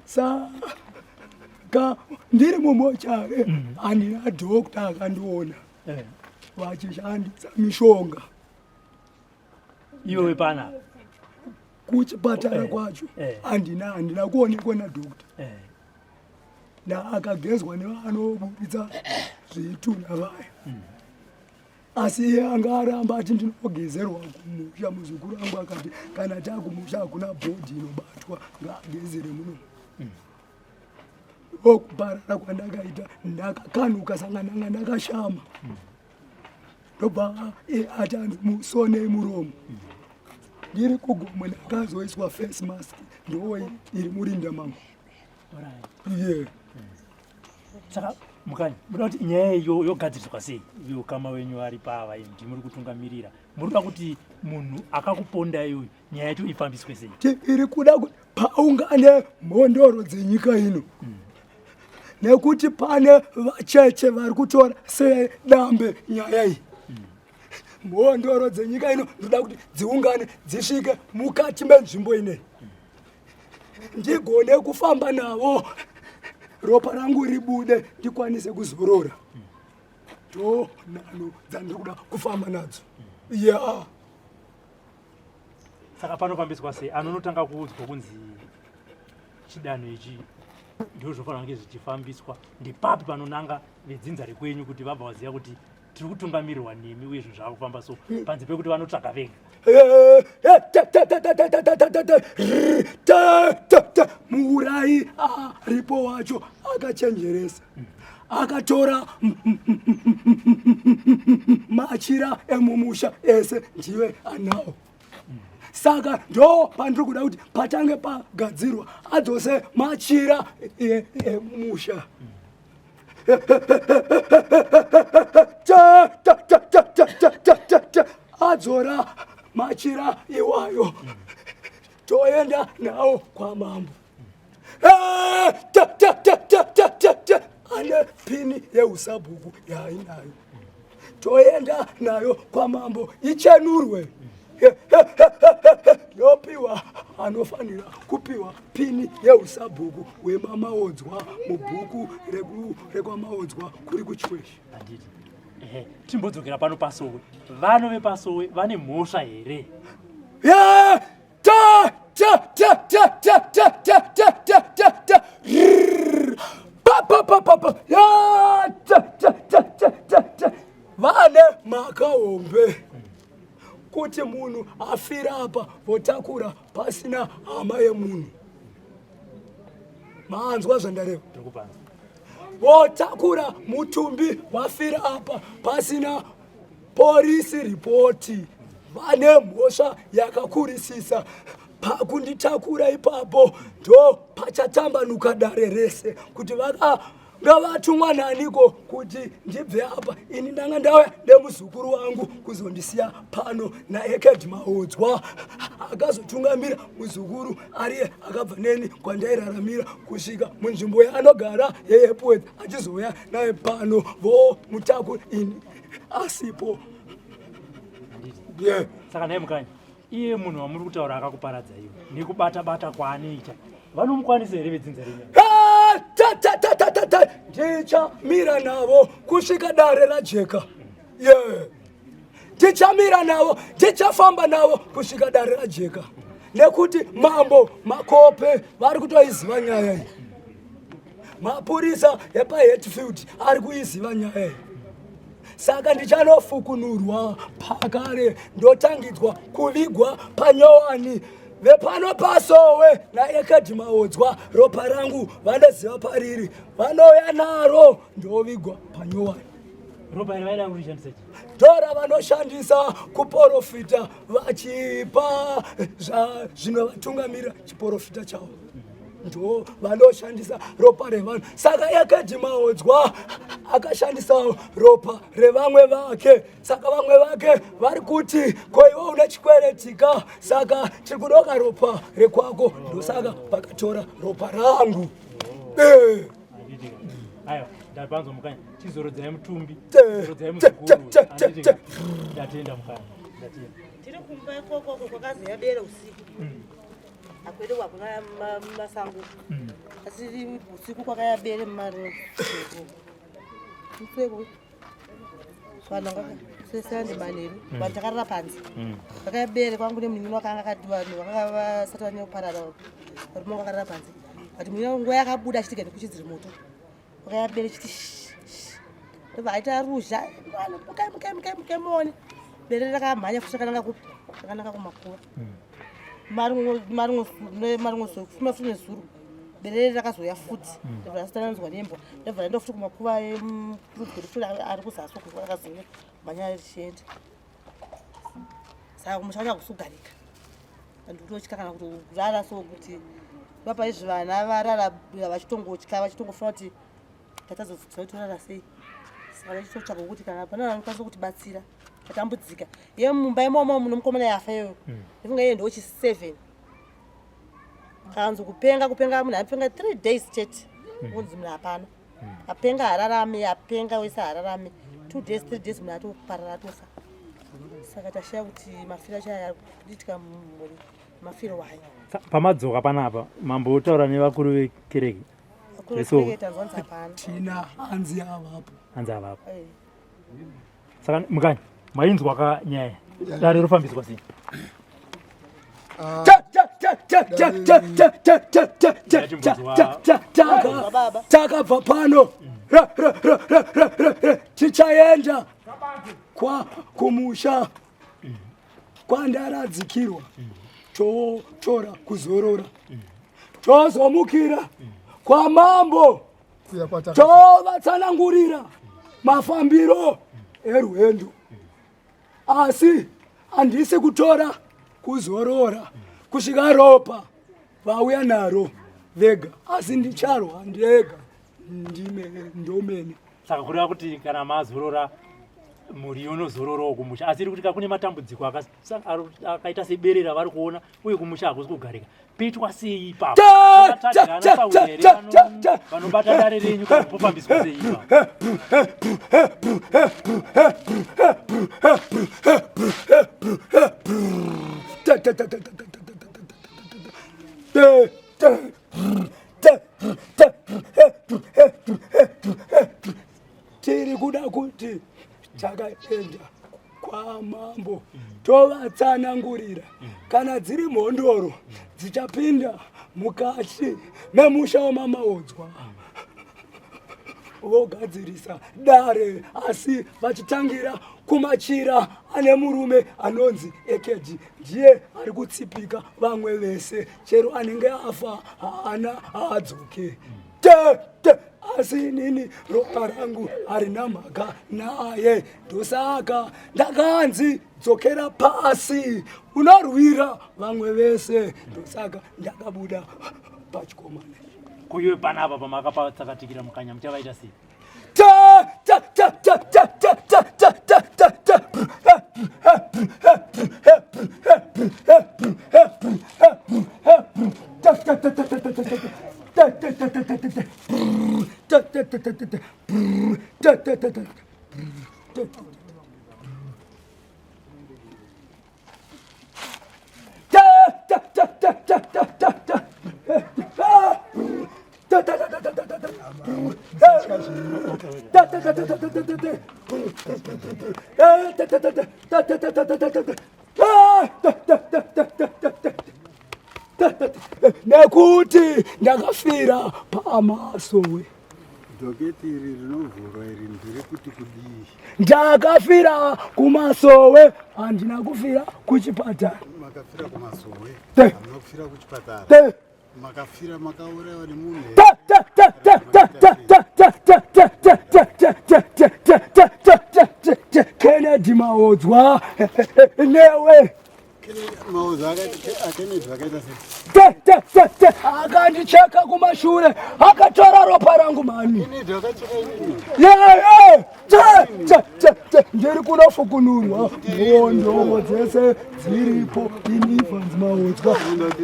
Saka ndiri mumochare handina dhokta akandiona vachishandisa mishonga iwe panapa kuchipatara kwacho handina kuonekwa nadhokta ndaakagezwa nevanoburitsa zvitunha vaya asi anga aramba ati ndinogezerwa kumusha. Muzukuru angu akati kana takumusha hakuna bhodhi inobatwa ngaagezere muno. Okuparara kwandakaita ndakakanuka sangananga ndakashama ndobva atanzi musonei muromo. Ndiri kugomo ndakazoiswa face mask ndo iri murinda mangu. Saka mukanya muda kuti nyaya yogadziriswa sei iyo kama wenyu ari pava ndi muri kutungamirira muruda kuti munhu akakuponda iyoyo nyaya yacho ifambiswe sei? Iri kuda kuti paungane mhondoro dzenyika ino nekuti pane vacheche vari kutora sedambe nyaya iyi. Mhondoro dzenyika ino ndoda kuti dziungane dzisvike mukati menzvimbo inei ndigone kufamba navo ropa rangu ribude ndikwanise kuzorora. ndo nano dzandiri kuda kufamba nadzo ya saka panofambiswa sei anonotanga kuudzwa kunzi chidanho ichi ndizvo zvofanira kunge zvichifambiswa ndipapi panonanga vedzinza rekwenyu kuti vabva vaziva kuti tiri kutungamirirwa nemi uye zvinhu zvava kufamba so panze pekuti vanotsvaka vega muurayi aripo wacho akachenjeresa akatora machira emumusha ese ndiwe anawo saka ndo pandiri kuda kuti patange pagadzirwa adzose machira emumusha adzora machira iwayo toenda nawo kwamambo ane pini yeusabhuku yainayo toenda nayo kwamambo ichenurwe yopiwa anofanira kupiwa pini yeusabhuku wemamaodzwa mubhuku rekwamaodzwa kuri kuchweshi handiti timbodzokera pano pasowe vano vepasowe vane mhosva here vane makahombe kuti munhu afira apa votakura pasina hama yemunhu maanzwa zvandareva votakura mutumbi vafira apa pasina polisi ripoti vane mhosva yakakurisisa pakunditakura ipapo ndo pachatambanuka dare rese kuti ngavatumwa naniko kuti ndibve apa ini ndanga ndauya nemuzukuru wangu kuzondisiya pano naekedi maodzwa akazotungamira muzukuru ariye akabva neni kwandairaramira kusvika munzvimbo yaanogara yeepwedzi achizouya naye pano vo mutakuri ini asipo saka naye mukanyi iye munhu wamuri kutaura akakuparadza iwe nekubata-bata kwaanoita vanomukwanisa here vedzinza renyu ndichamira navo kusvika dare rajeka ndichamira navo ndichafamba navo kusvika dare rajeka nekuti mambo makope vari kutoiziva nyaya iyi mapurisa epahetfield ari kuiziva nyaya iyi saka ndichanofukunurwa pakare ndotangidzwa kuvigwa panyowani vepano pasowe naekedi maodzwa ropa rangu vanoziva pariri vanouya naro ndovigwa panyowani ropa iri vaida kurishandisa ndora vanoshandisa kuporofita vachipa zvinovatungamira chiporofita chavo ndo vanoshandisa ropa revanhu saka ekedi maodzwa akashandisa ropa revamwe vake saka vamwe vake vari kuti koiwe una chikweretika saka tiri kudoka ropa rekwako ndosaka vakatora ropa rangu aiwa ndapanzwa mukanya chizorodzai mutumbi zorodzai muzukuru ndatenda mukanya ndatenda tiri kumba ikoko kwakazi yabere usiku akwede kwakuna masango asi usiku kwakayabere mumari mseko vananga sesandi maneri vanhu takarara panzi vakayabere kwangu nemunini wakanga akadivanhu vakanga vasati vaneparara varume vakarara panzi but munini nguva yakabuda achitigani kuchidziri moto vakayabere chiti vaita ruzha mukemoni bere rakamhanya futi rakananga kupi rakananga kumakuva marimwe sofuma futi nezuru berere rakazoya futi ndebva rasitananzwa nembwa ndebva raenda futi kumakuva erudzi futi ari kuzasi kuva rakazoya mhanya richienda saka kumusha kusugarika andikutotya kana kuti kurara so kuti vapa izvi vana varara vachitongotya vachitongofuna kuti tatazodzidza kuti torara sei saka vachitotsvaka kuti kana pana vanokwanisa kutibatsira tatambudzika ye mumba imomo muno mukomana yafa iyoyo ndifunga iye ndochi 7 kanzo kupenga munhu apenga 3 days chete unzi munhu hapana apenga hararame apenga wese hararame 2 days 3 days munhu atoparara atofa saka tashiya kuti mafiro achaya kuditika mumhuri mafiro wayo pamadzoka panapa mambo otaura nevakuru vekereke tina hanzi avapo Saka mukanya mainzwa kanyaya dare rofambiswa sei takabva pano tichaenda kumusha kwandaradzikirwa totora kuzorora tozomukira kwamambo tovatsanangurira mafambiro erwendo asi handisi kutora kuzorora kusvika ropa vauya naro vega asi ndicharwa ndega ndomene saka kureva kuti kana mazorora muri unozororawo kumusha asi iri kuti kune matambudziko akaita seberera vari kuona uye kumusha hakusi kugarika pitwa sei ipapo vanobata dare renyu kana pofambiswa sei tiri kuda kuti takaenda kwamambo tovatsanangurira kana dziri mhondoro dzichapinda mukati memusha wamamaodzwa vogadzirisa dare asi vachitangira kumachira ane murume anonzi Ekeji ndiye ari kutsipika vamwe vese chero anenge afa haana haadzoke asi nini ropa rangu harina mhaka naye ndosaka ndakanzi dzokera pasi unorwira vamwe vese ndosaka ndakabuda pachikomane kuiwe panapa pamakapatakatikira mukanya muchavaita sei nekuti ndakafira pamasowe dhoketi iri rinovhurwa iri ndiri kuti kudii ndakafira kumasowe handina kufira kuchipatara makafira kumasowe munofira kuchipatara makafira makaurayiwa nemunhu Kennedy Maodzwa newe Maodzwa akaita sei akandicheka kumashure akatora ropa rangu mani ndiri kunofukunurwa mwondo dzese dziripo inivhanzi Maodzwa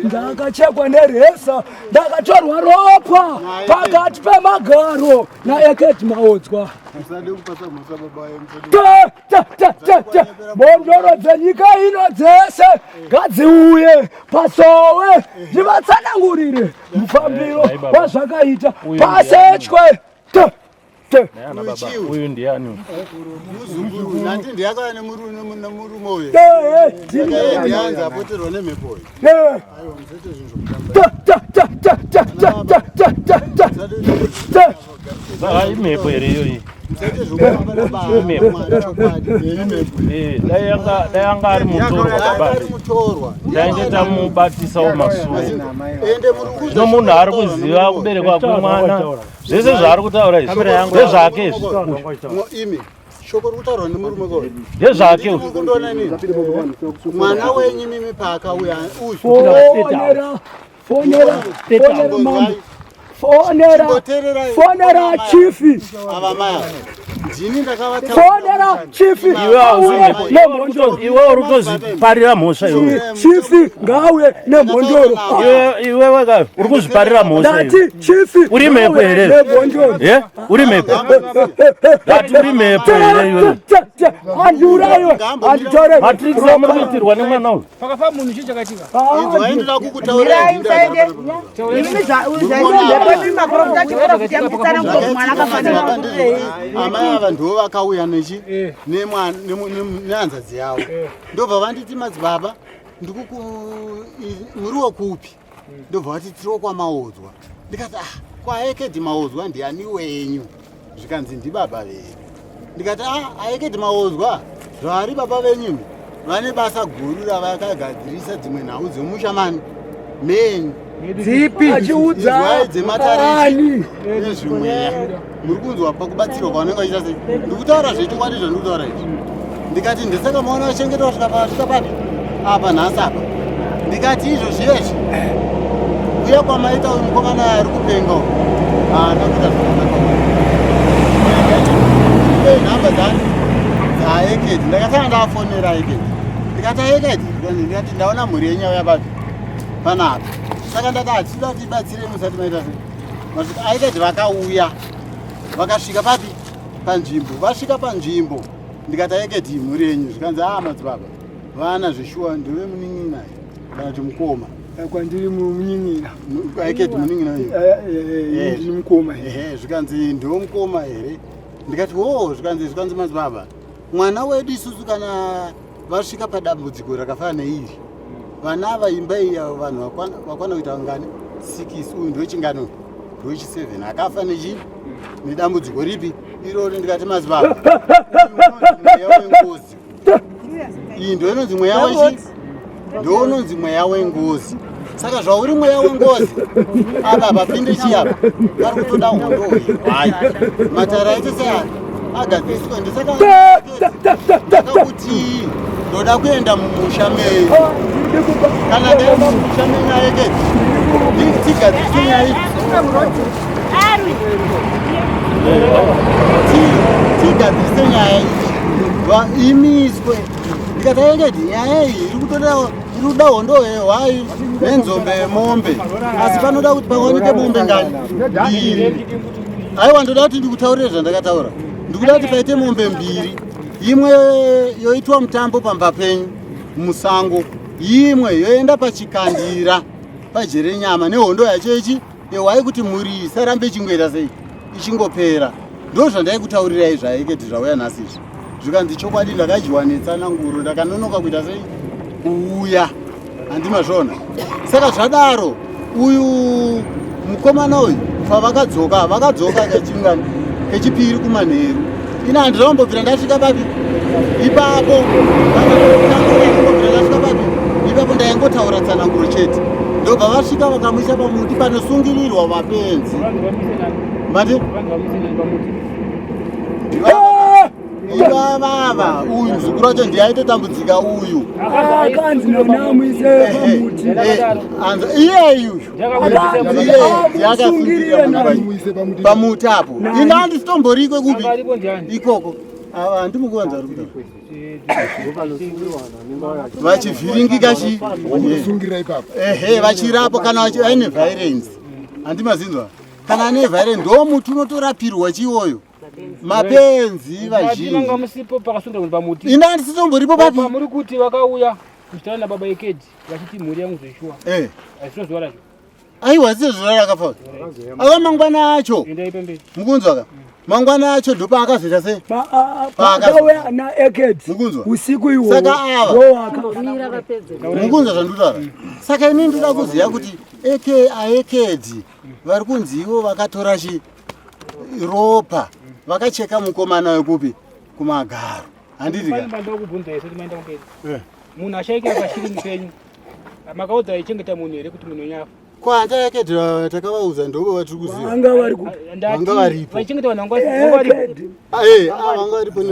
ndakachekwa neresa ndakatorwa ropa pakati pemagaro naEkedi Maodzwa mondoro dzenyika ino dzese ngadziuye pasowe ndivatsanangurire mufambiro wazvakaita pasetwe uyu ndiani nati ndiyakauya nemurume uyu ndianza apoterwa nemhepo uyu aiwa musete zvinhu imhepo here iyoyi dai anga ari mutorwa tainge tamubatisawo masuo zvino munhu ari kuziva kuberekwa kwemwana zvese zvaari kutaura izvi ndezvake imi shoko rikutaurwa nemurume kauyu ndezvake kundoona nini mwana wenyu mimi paakauya fonera chifi ndini fonera chifi iwe uri kuzviparira mhosva iwe chifi ngauye nemhondoro iwe wega uri kuzviparira mhosva iwe chifi uri mhepo here uri mhepo ngati uri mhepo here iwe andiurayiwe anditore matrix amuri kuitirwa nemwana uyu pakafa munhu chii chakaitika waendera kukutaurirai amai ava ndo vakauya nehanzadzi yavo ndobva vanditi madzibaba muriwo kupi ndobva vati tiriwo kwamaodzwa ndikati kwaekedhi maodzwa ndiani wenyu zvikanzi ndibaba venyu ndikati aekedhi maodzwa zvari baba venyu vane basa guru ravakagadzirisa dzimwe nhau dzemushamani menyu dzipi izwai dzematarisi nezvimweya muri kunzwa pakubatsirwa kwavanenge vachiita sei ndikutaura zvechokwadi zvandikutaura izvi ndikati ndisaka maona vachengeta vasvika papi apa nhasi apa ndikati izvo zviyezvi uya kwamaita uyu mukomana ari kupenga haana kuita zvakanaka nhamba dzani dzaekedi ndakasanga ndafonera ekedi ndikati ekedi ndikati ndaona mhuri yenyu yauya papi panapa saka ndati hatida tibatsire musati maita sei masvika aikati vakauya vakasvika papi panzvimbo vasvika panzvimbo ndikati aikati mhuri yenyu zvikanzi madzibaba vana zveshuwa ndove munin'ina kana kuti mukoma kwandiri munin'ina aikati munin'ina ndiri mukoma zvikanzi ndiwo mukoma here ndikati zvikanzi madzibaba mwana wedu isusu kana vasvika padambudziko rakafanana neiri vana ava imba iyi vanhu vakwana kuita ngani 6 uyu ndochingano ndochi7 akafa nechii nedambudziko ripi irori ndikati madzibaba mweya wengozi iyi ndoinonzi mweya wechi ndounonzi mweya wengozi saka zvauri mweya wengozi apa papinde chiyapa pari kutoda hondo hai matara aite seaya agadziriswa ndisaka ndakakuti ndoda kuenda mumusha mei kana ndaenda mumusha mei naeketi tigadzirise nyaya idzi tigadzirise nyaya idzi imiswe ndikati eketi nyaya iyi iri kuda hondo hwai nenzombe yemombe asi panoda kuti paoneke mombe ngani mbiri aiwa ndoda kuti ndikutaurire zvandakataura ndikuda kuti paite mombe mbiri imwe yoitwa mutambo pamba penyu musango imwe yoenda pachikandira pajere nyama nehondo yacho ichi yewai kuti mhuri isarambe ichingoita sei ichingopera ndo zvandaikutaurirai zvaeketi zvauya nhasi izvi zvikanzi chokwadi ndakadyiwa netsananguro ndakanonoka kuita sei kuuya handimazvona saka zvadaro uyu mukomana uyu vakadzoka kechipiri kumanheru ina handinombobvira ndasvika papi ipapo ipapo ndaingotaura tsananguro chete ndobva vasvika vakamuisa pamuti panosungirirwa mapenzi mati ivavava uyu muzukuru wacho ndiyaitotambudzika uyu akanzi nonamuise pamuti iyeyu yakasungirira pamuti apo ina handisitomborikwe kupi ikoko ava handimukuvanza ri kuta vachivhiringika vachirapo kana aine violence handimazinzwa kana ane violence ndo muti unotorapirwa chiwoyo mapenzi vazhinji ina handisitomboripo papi muri kuti vakauya kuchitaura nababa ekedi vachiti mhuri yangu zveshuwa azvino zuva racho aiwa zise zuva rakafa ava mangwana acho mukunzwaka mangwana acho ndopaakazoita sei pakauya naekedi usiku ihwo saka ava mukunzwa zvandikutaura saka ini ndoda kuziva kuti aekedi vari kunzi ivo vakatora ropa vakacheka mukomana wekupi kumagaro handitika munhu ashaikira pashiri mupenyu makaudza aichengeta munhu here kuti munhu nyafa kwanta yake takavaudza ndovo vatiri kuziva vanga varipo vaichengeta vanhu vanga varipo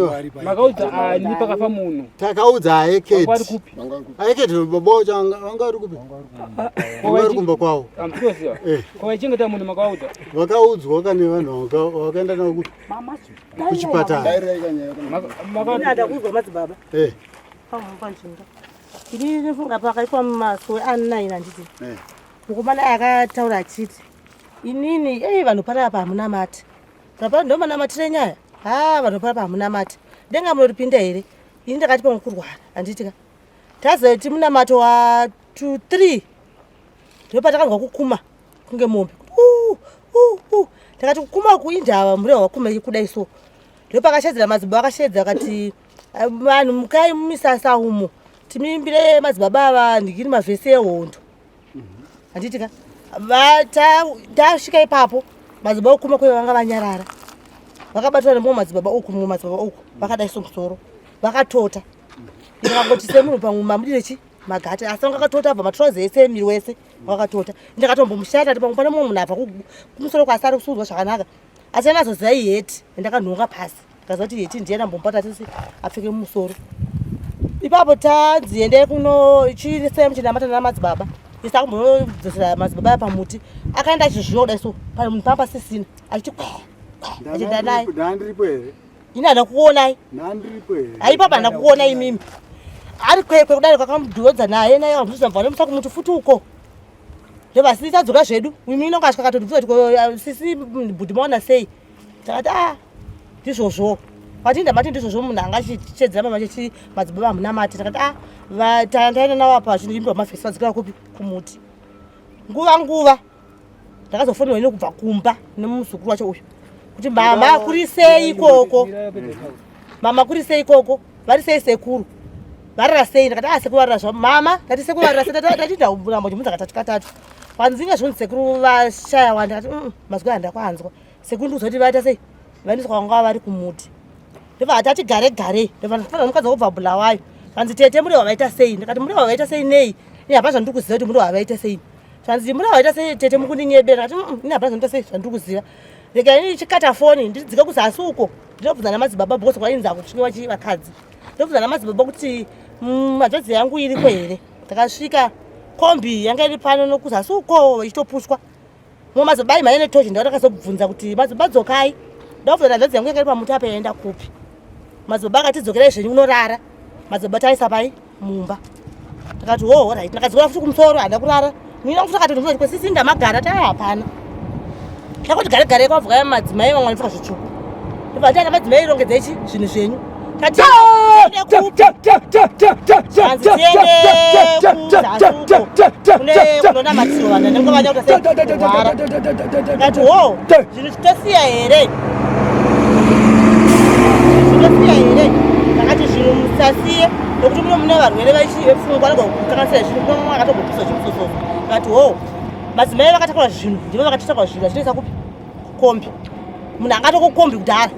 makaudza ni pakafa munhu takaudza aeketi baba wacho vanga vari kupi vanga vari kumba kwavo amtinoziva kwavaichengeta munhu makaudza vakaudzwa kane vanhu vakaenda navo kuchipatara ndakuzwa madzibaba ini ndifunga pakaitwa maswe ani9 handiti mukomana akataura achiti inini vanhu panapa hamunamati papa ndomanamatire nyaya vanhu panapa hamunamati ndenga munoripinda here ini ndakati pamwe kurwara handitika tazoti munamato wa 2-3 ndopatakanga kukuma kunge mombe takati kukuma kuindava mure wakuma kudai so ndopakashedzera madzibaba akashedza akati vanhu mukai mumisasa umo timimbire madzibaba ava ndikiri mavhesi ehondo handitika tasvika ipapo madzibaba okuma kwe vanga vanyarara vakabatwa nemumwe madzibaba oku mumwe madzibaba oku vakadaiso musoro vakatota ndikangoti semunhu pamwe mamudire magata asi vanga katota abva matrauzi ese miri wese vakatota ndakatombomushata ati pamwe pane mumwe munhu abva kumusoro kwasi ari kusudzwa zvakanaka asi anazoziva iheti endakanhonga pasi ndikaziva kuti heti ndiye ndambomubata tisi apfeke mumusoro ipapo tadziendei kuno chisemu chinamatana namadzibaba isi akumbonodzosera madzibaba aya pamuti akaenda achizvinoda iso pamba pasisina achiti achienda naye ini handa kuonai haipapa handa kuonai mimi ari kwekwe kudai kwakamudhodza naye naye amuzvisa mvana musa kumuti futi uko ndovasi tadzoka zvedu mimi inonga asvika katondibvisa kuti sisi bhudhi maona sei takati ndizvozvo matinda mati ndizvozvo munhu anga achichedzera mama chichi madzibaba amunamati takati taenda nawo apa zvinhu mafesi vadzikira kupi kumuti nguva ndakazofonera ine kubva kumba nemuzukuru wacho uyu kuti mama kuri sei ikoko vari sei sekuru varara sei ndakati sekuru varara zvavo mama ndati sekuru varara sei tatindambojimudza katatu katatu panzinga zvonzi sekuru vashaya wanda ndakati mazwi handakwanzwa sekuru ndikuzoti vaita sei vaindiswa kwanga vari kumuti ndobva atati gare ndobva mukadzi wobva bhulawayo vanzi tete muri wavaita sei ndikati muri wavaita sei nei ini hapana zvandiri kuziva kuti muri wavaita sei zvanzi muri wavaita sei tete mukundinyebera ndikati ini hapana zvandita sei zvandiri kuziva rega ini chikata foni ndidzike kuzasi uko ndinobvunza namadzibaba bhosi kwainza kusvika vakadzi ndobvunza namadzibaba kuti madhodzi yangu iriko here ndakasvika kombi yanga iri pano nokuzasi uko vachitopushwa mumwe madzibaba imhanye netochi ndakazobvunza kuti madzibaba dzokai ndakubvunza nadhodzi yangu yanga iri pamuti apa yaenda kupi madzibaba akati dzokerai zvenyu unorara madzibaba taisa pai mumba takati right ndakadzokera futi kumusoro handa kurara nina futi akati kwesisi ndamagara hapana takuti gare kwavhuka madzimai vamwe vanopfuka zvitsvuku ndobva ndati madzimai irongedzei zvinhu zvenyu kunonamatirwa vanhu vanenge vanyauta sekurwara ndati zvinhu zvitosiya here ndakati zvinhu musasiye nokuti mune varwere vepfungwa nogokukakanisira zvinhu kuno mumwe akatogopisa zvimusososo ndakati madzimai vakatakura zvinhu ndivo vakatitakura zvinhu achinoisa kupi kombi munhu angatokukombi kudhara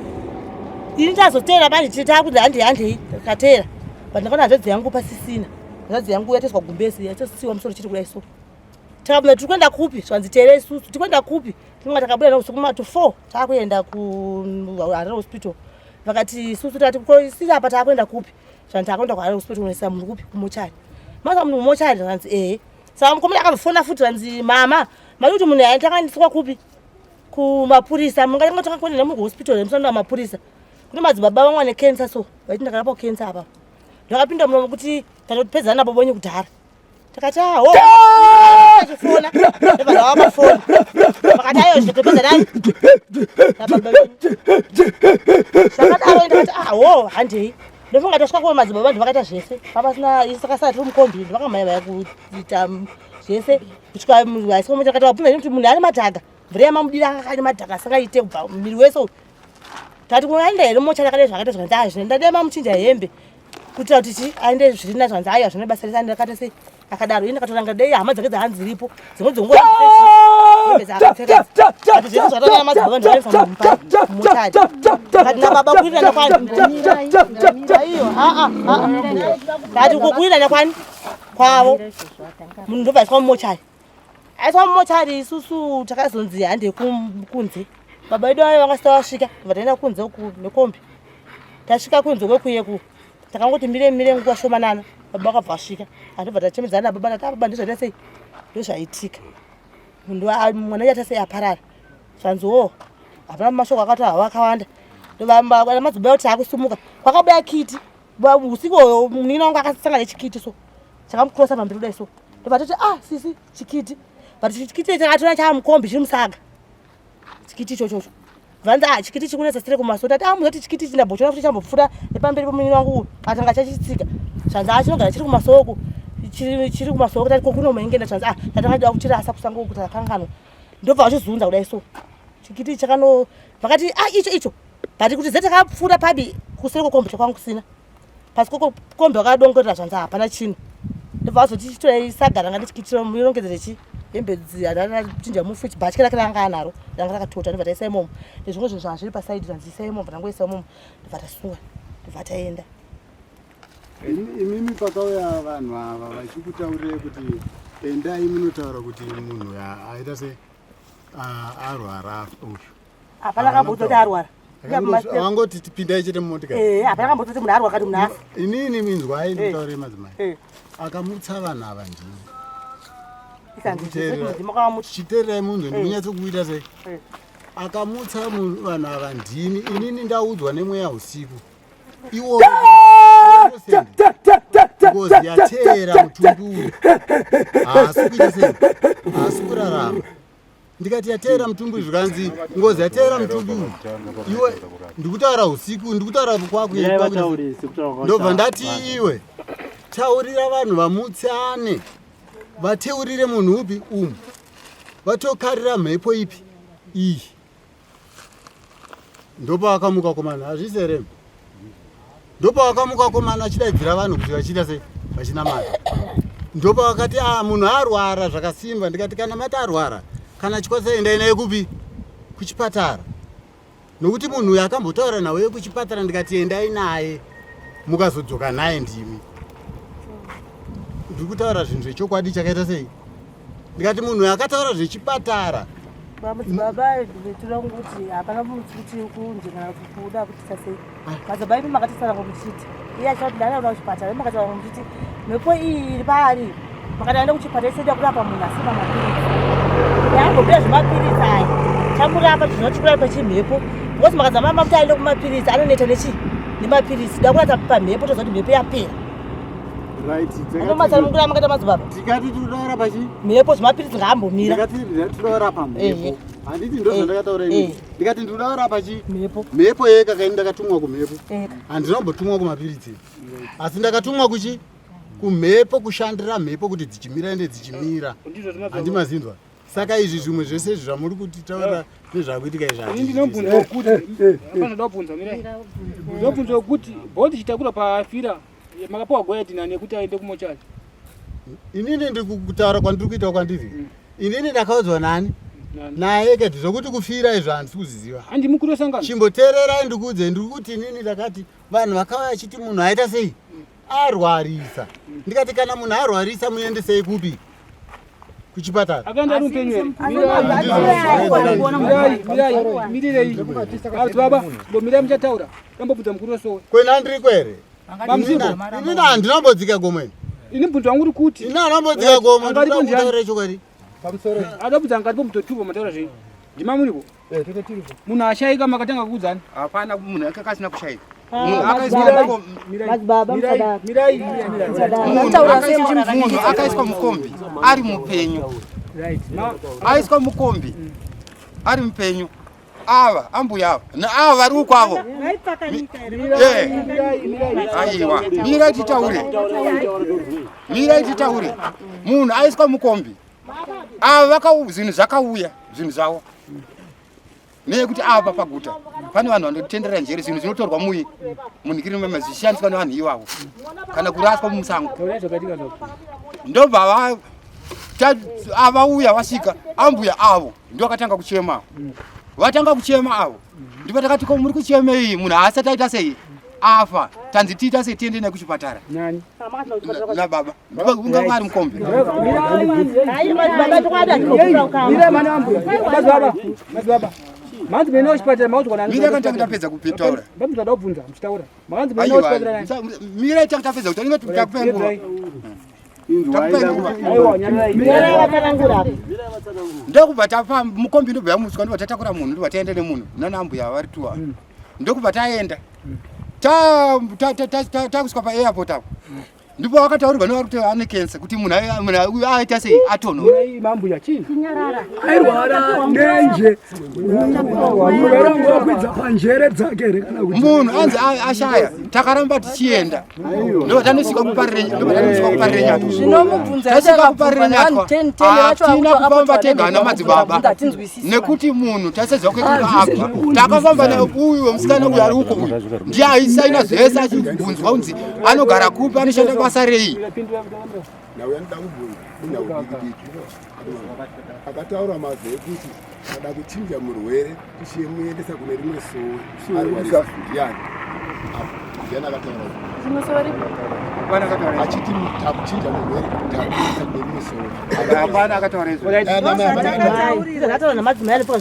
ini tazoteera bandi takuti handei takatera but ndakaona hanzvadzi yangu pasisina hanzvadzi yangu yatoiswa gumbezi yatosiwa musoro chiti kudai so takabvunza tiri kuenda kupi zvanzi teerei isusu tiri kuenda kupi tinonga takabuda nausiku matu 4 taakuenda kuHarare hospital vakati isusu tati sisi apa taakuenda kupi zvanzi taakuenda kuHarare hospital kunoisa munhu kupi kumochari masa munhu kumochari zvanzi saka mukomana akazofona futi zvanzi mama mari kuti munhu aya takandiswa kupi kumapurisa mungatanga takakuenda nemunhu kuhospital nemusando wamapurisa kune madzibaba vamwe ane kensa so vaiti ndakarapa kensa apa ndakapinda munomo kuti tanotipedzana nabo bonye kudhara takati achifona ndavamafoni vakati ayo zvitopedzanani zvakadaro ndakati handei ndofunga tasvika kuva madzibaba ndivakaita zvese papasina isi takasara tiri mukombi ndivakamhaya kuita zvese kusvika vaisikomotakati vabvunza kuti munhu ane madhaga mvura yamamudira akakane madhaga asangaite kubva miri wese tati kuaenda here mochari akadai zvakaita zvanzi zvindadai mamuchinja hembe kuitira kuti aende zviri nazvo hanzi aiwa zvine basa rese andakata sei akadaro ini ndakatoranga dei hama dzake dzahanziripo dzimwe dzongohembe dzaakapfekaati zvese zvataaa madzibaba ndinoisa mumotari kati nababa kuirira nekwani kati kukuirira nekwani kwavo munhu ndobva aiswa mumochari aiswa mumochari isusu takazonzi handei kunze baba vedu vayo vanga vasvika vataenda kunze uku nekombi tasvika kunze kwekuyeku takangoti mire nguva shomanana baba vakabva vasvika andobva tachemedzana nababa ndati baba ndizvaita sei ndozvaitika mwana yaita sei aparara zvanzi hapana mashoko akati akawanda madzibaba kuti akusumuka kwakabuya kiti usiku munina wangu akasangana nechikiti so chakamukurosa pamberi kudai so ndobva toti sisi chikiti but chikiti chakatona chaamukombi chiri musaga chikiti ichochocho vanzi chikiti chikunetsa sire kumaso tati muzoti chikiti chindambochiona futi chambopfuura nepamberi pomunini wangu uyu atanga chachitsika zvanzi chinogara chiri kumasoko chiri kumasoko tati kokunomaingenda zvanzi tatangada kuchirasa kusango kuti akanganwa ndobva vachizunza kudai so chikiti chakano vakati icho but kuti zete kapfuura pabi kusere kokombe kwangu kusina pasi kokombe wakadongorera zvanza hapana chino ndobva azoti chitoraisaga ranga ndichikitira murongedzere chi hembe chinja mufu chibhatya rake ranga anaro ranga rakatota ndobva taisa imomo nezvimwe zvinhu zvanga zviri pasaidi zvanziisa imomo ndangoisa imomo ndobva tasunga ndobva taenda. Imimi pakauya vanhu ava vachikutaurire kuti endai munotaura kuti munhu aita se arwara uyu hapana kambototi arwara wangoti tipindai chete mumotikari hapana kambototi munhu arwara kati munhu afa inini minzwai nditaurire madzimai akamutsa vanhu ava ndini chiteererai munhu ndikunyatsokuita sei akamutsa vanhu ava ndini inini ndaudzwa nemweya usiku iwo ngozi yateera mutumbi haasi kuita sei haasi kurarama ndikati yateera mutumbi zvikanzi ngozi yateera mutumbi iwe ndikutaura usiku ndikutaura kwakundobva ndati iwe taurira vanhu vamutsane vateurire munhu upi vatokarira mhepo ipi iyi ndopa wakamuka komana hazvisi here ndopa wakamuka komana achidaidzira vanhu kuti vachiita sei vachinamata ndopa wakati munhu arwara zvakasimba ndikati kana mati arwara kana chikwasa endai naye kupi kuchipatara nokuti munhu uyu akambotaura nawe kuchipatara ndikati endai naye mukazodzoka naye ndimi ndiri kutaura zvinhu zvechokwadi chakaita sei ndikati munhu uyu akataura zvechipatara baba vetira kuti hapana kuti kunje kana kuda kuti sei madzibaba ipi makatisara kuchiti iye achati ndana kuda kuchipatara makataura kuti mhepo iyi iri pari makataenda kuchipatara iseda kurapa munhu asina mapirisi yangobira zvemapirisi aya chamurapa zvinochikurapa pachimhepo ngozi makadzama kuti aende kumapirisi anoneta nemapirisi da kurata pamhepo toziva kuti mhepo yapera anomatsanamukira makata madzibaba tikati tinodaura pachi mhepo zvemapirisi ngaambomira tinodaura pamhepo handiti ndo zvandakataura ini ndikati ndinodaura pachi mhepo yeka kaini ndakatumwa kumhepo handinambotumwa kumapirisi asi ndakatumwa kuchi kumhepo kushandira mhepo kuti dzichimira ende dzichimira handimazinzwa saka izvi zvimwe zvese izvi zvamuri kutitaura nezvakuitika izvazvinobvunza kuti bhoti chitakura pafira makapiwa goyadhina nekuti aende kumochari inini ndiri kutaura kwandiri kuita kwandiri inini ndakaudzwa nani naye kati zvokuti kufira izvo handisi kuziziva handi mukuru wesangano chimboteererai ndikuudze ndiri kuti inini ndakati vanhu vakauya achiti munhu aita sei arwarisa ndikati kana munhu arwarisa muendesei kupi kuchipatara akaenda rupenyu mirirei baba ndomirai muchataura tambobvunza mukuru wesowe kwenandiri here inini handinambodzika gomweni ini mbunzo wangu uri kuti ini handambodzika gomo ndikutaurira chokwadi adabudza ngati pomutotuva mataura zvei ndima muripo munhu ashaika makatanga kuudzana hapana munhu akasina kushaika munhu akaiswa mukombi ari mupenyu aiswa mukombi ari mupenyu ava ambuya ava naava vari ukwavo aiwa mirai titaure munhu aiswa mukombi ava zvinhu zvakauya zvinhu zvavo nekuti apa paguta pane vanhu vanotenderera njere zvinhu zvinotorwa munikiri zvishandiswa nevanhu ivavo kana kuraswa mumusango ndobva avauya vasvika ambuya avo ndovakatanga kuchema vatanga kuchema avo ndipo takati ko muri kuchemei munhu haasati aita sei afa tanzi tiita sei tiende naye kuchipatara nababa unga mwari mukombe manzi mene wachipatara makuti mira kantanga tapedza kupitaura ndamuzada kubvunza muchitaura manzi mene wachipatara mira tanga tapedza kuti ndinge takupa nguva ndokubva tapa mukombi ndobva yamuswa ndobva tatakura munhu ndobva taenda nemunhu nanambuya vari tuwa ndokubva taenda takuswa paairport apo ndipo wakataurirwa nevari kuti ane kensa kuti munhu aita sei atonhora mambo yachini airwara nenje muverangu wakwidza panjere dzake here kana kuti munhu anzi ashaya takaramba tichienda ndotanosvika kuparire nyatwa tasvika kuparire nyatwa hatina kufamba tega na madzibaba nekuti munhu tasaziva kwekuka abva takafamba nauyu wemusikana uyu ari uko uyu ndiye aisaina zvese achibvunzwa kunzi anogara kupi anoshanda basa rei akataura mazve ekuti kada kuchinja murwere tichimuendesa kune rimwe soo arwariani akataura achiti takuchinja murwere takuendesa kune rimwe soo hapana akataura izvo namadzimai alipa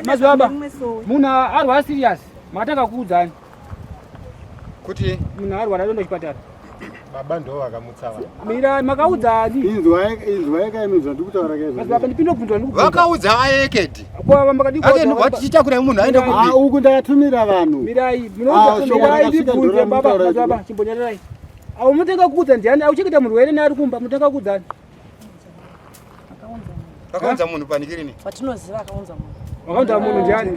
mazivaba munhu arwara siriasi makatanga kuudzani kuti munhu arwara aenda kuchipatara baba ndo vakamutsawa mira makaudzani inzwa yakaemedzwa ndikutaura mazivaba ndipinde kubvunzwa vakaudza aekedi tichitakurai munhu aende uku ndakatumira vanhu mirai ndibvunze baba mazivaba chimbonyarerai avo munotenga kuudza ndiani auchengeta murwere neari kumba munotenga kuudzani vakaudza munhu panikirini vatinoziva akaunza munhu wakaunza munhu ndiani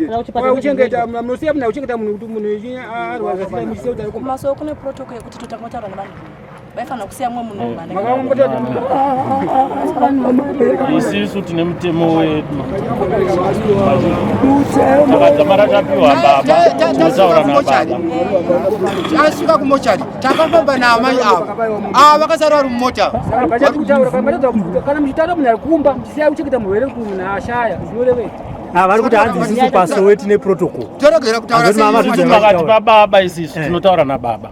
uchengeta munosiya munhu auchengeta munhu kuti munhu arwara muchiseudza kumaso kune protocol yekuti totanga kutaura nevanhu vaifanira kusiya mwe munhu isisu tine mutemo wedu takadzamara tapiwa baba tinotaura nababa asvika kumochari takafamba naamai ava vakasara vari mumota kana muchitaura munhu ari kumba muchisiya kuchengeta murwere munhu ashaya zvinorevei vari kuti hanzi isusu pasoweti neprotocol toregera kutauramakati pababa isisu tinotaura nababa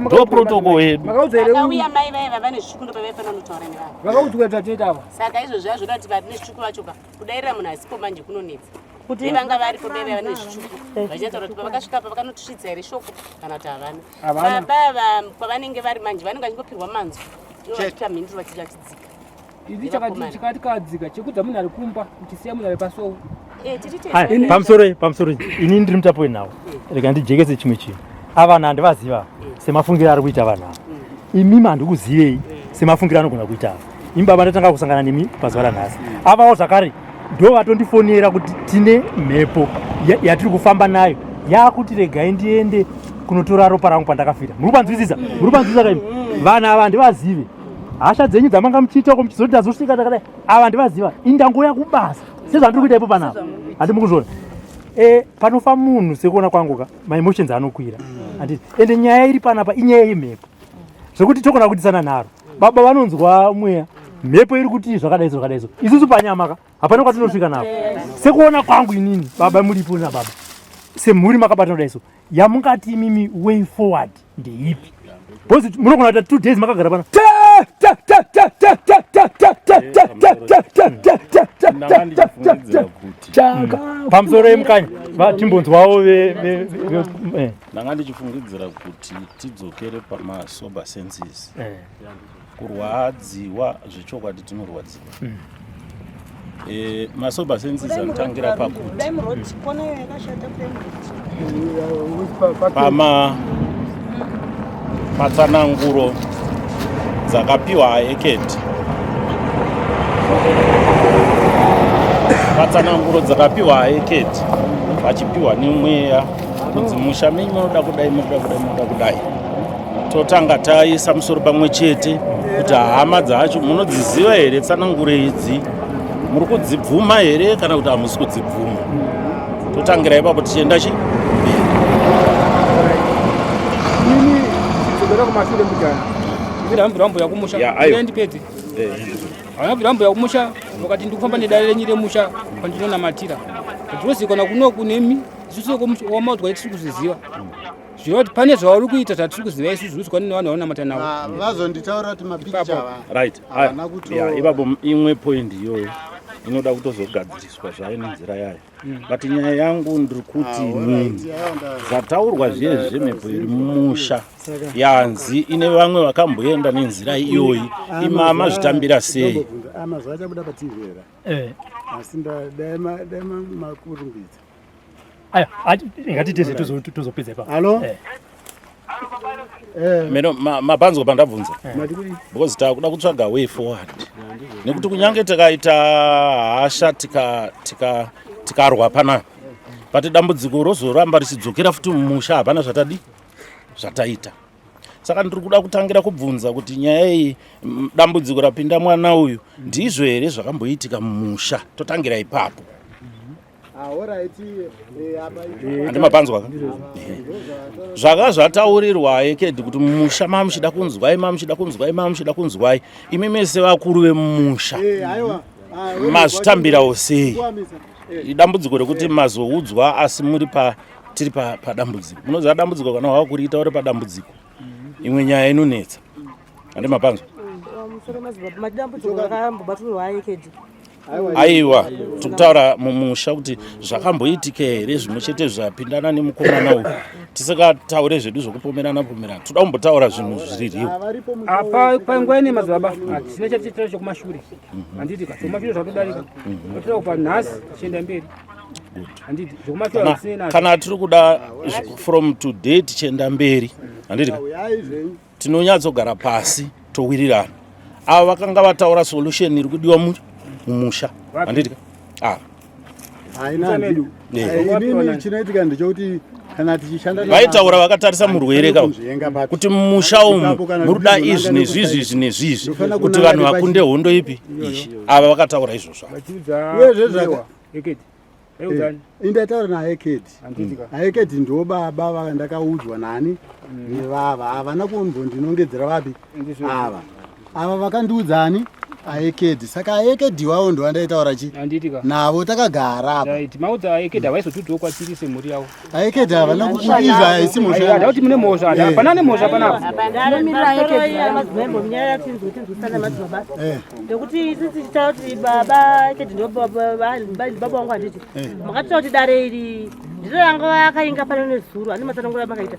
ndo protocol yedu vakauya mai vaiva vane zvikundo pavaifanira kutaura nevanhu vakaudzwa tatetawa saka izvo zvazvo zvinoda kuti vane zvichuku vachoka kudairira munhu asipo manje kunonetsa kuti vanga varipo vaiva vane zvichuku vachitaura kuti pavakasvika pa vakanotisvitsa here shoko kana kuti havana baba kwavanenge vari manje vanenge vachingopirwa manzwa ivo vachipa mhinduro vachidzika izi chakati kadzika chekudza munhu ari kumba kuchisiya munhu ari pasowo pamusoro ini ndiri mutapo wenhau rega ndijekese chimwe chinhu ava vanhu handivaziva semafungiro ari kuita vanhu ava imimi handikuzivei semafungiro anogona kuita ava imi baba ndatanga kusangana nemi pazuva ranhasi avawo zvakare ndo vatondifonera kuti tine mhepo yatiri kufamba nayo yakuti regai ndiende kunotora ropa rangu pandakafira muri kupanzwisisa kaimi vanhu ava handivazive hasha dzenyu dzamanga muchiitako muchizoti azosvika takadai ava handivaziva indangouya kubasa sezvandiri kuita ipo panapa handimukuzvona panofa munhu sekuona kwanguka maemotions anokwira handiti ende nyaya iri panapa inyaya yemhepo zvekuti togona kuitisana nharo baba vanonzwa mweya mhepo iri kuti zvakadaiso isusu panyamaka hapana kwatinosvika napo sekuona kwangu inini baba mulipo nababa semhuri makabata kudaiso yamungati imimi way forward ndeipi bhozi munogona kuita 2 days makagara pana pamusoro yemukanya timbonzwawo ndanga ndichifungidzira kuti tidzokere pamasober senses kurwadziwa zvechokwadi tinorwadziwa masober senses anotangira pakuti patsananguro dzakapiwa aeketi vachipiwa nemweya kunzi musha menyu munoda kudai totanga taisa musoro pamwe chete kuti hama dzacho munodziziva here tsananguro idzi muri kudzibvuma here kana kuti hamusi kudzibvuma totangira ipapo tichienda ini zogera kumashure mujana ndira mbuya kumusha ndipedze havabvira mbuya kumusha vakati ndikufamba nedare renyu remusha kwandinonamatira ndinozivikana kuno kunemi isusu wamaudzwa tiri kuziziva zvirova kuti pane zvauri kuita zvatiri kuziva isusu zviri zvikwana nevanhu vaunamata navo vazonditaura kuti mapikicha right ipapo imwe point iyoyo inoda kutozogadziriswa zvayo nenzira yayo but nyaya yangu ndiri kuti nini zvataurwa zviye zvemhepo iri mumusha yanzi ine vamwe vakamboenda nenzira iyoyi imama zvitambira sei mazva achabuda pativera asi dai makurumbidza aya ngatitese tozopedza pa Halo? Meno mapanzwa pandabvunza because takuda kutsvaga way forward nekuti kunyange tikaita hasha tikarwa panapa pati dambudziko rozoramba richidzokera futi mumusha hapana zvataita. Saka ndiri kuda kutangira kubvunza kuti nyaya iyi dambudziko rapinda mwana uyu ndizvo here zvakamboitika mumusha. Totangira ipapo. Andi mapanzwa zvaka zvataurirwa ekedi kuti mumusha mamuchida kunzwai imi mese vakuru vemumusha mazvitambirawo sei idambudziko rekuti mazoudzwa asi tiri padambudziko. Munoziva dambudziko kana wava kuriita uri padambudziko imwe nyaya inonetsa. Andi mapanzwa aiwa tikutaura mumusha kuti zvakamboitika here zvimwe chete zvapindana nemukomana uyu tisikataure zvedu zvokupomerana toda kumbotaura zvinhu zviririwo apa panguva ine madzibaba hatisina chatitara chokumashure handiti ka zvokumashure zvatodarika totora kupa nhasi tichienda mberi handiti zvokumashure hatisina kana tiri kuda from today tichienda mberi handiti tinonyatsogara pasi towirirana ava vakanga vataura solution iri kudiwa mumusha handiti inini chinoitika ndechekuti kana tichishanda vaitaura vakatarisa murwere kuti mumusha umu muruda izvi nezvizvi kuti vanhu vakunde hondo ipi izvi ava vakataura izvozvo indataura naekedi ndo baba vandakaudzwa nani nevava havana kumbondinongedzera vapi ava vakandiudzani aekedi saka aekedi wavo ndo vandaitaura chi navo takagara maudza aekedi havaizotudziwo kwatiri semhuri yavo aekedi havana kukuiza haisi moshaauti mune mhosva hapana nemhosva panapa ndekuti isi tichitaura kuti baba aekedi ndo baba vangu handiti makatita kuti dare iri ndiro ranga vakainga pano nezuro ane matsanangura makaita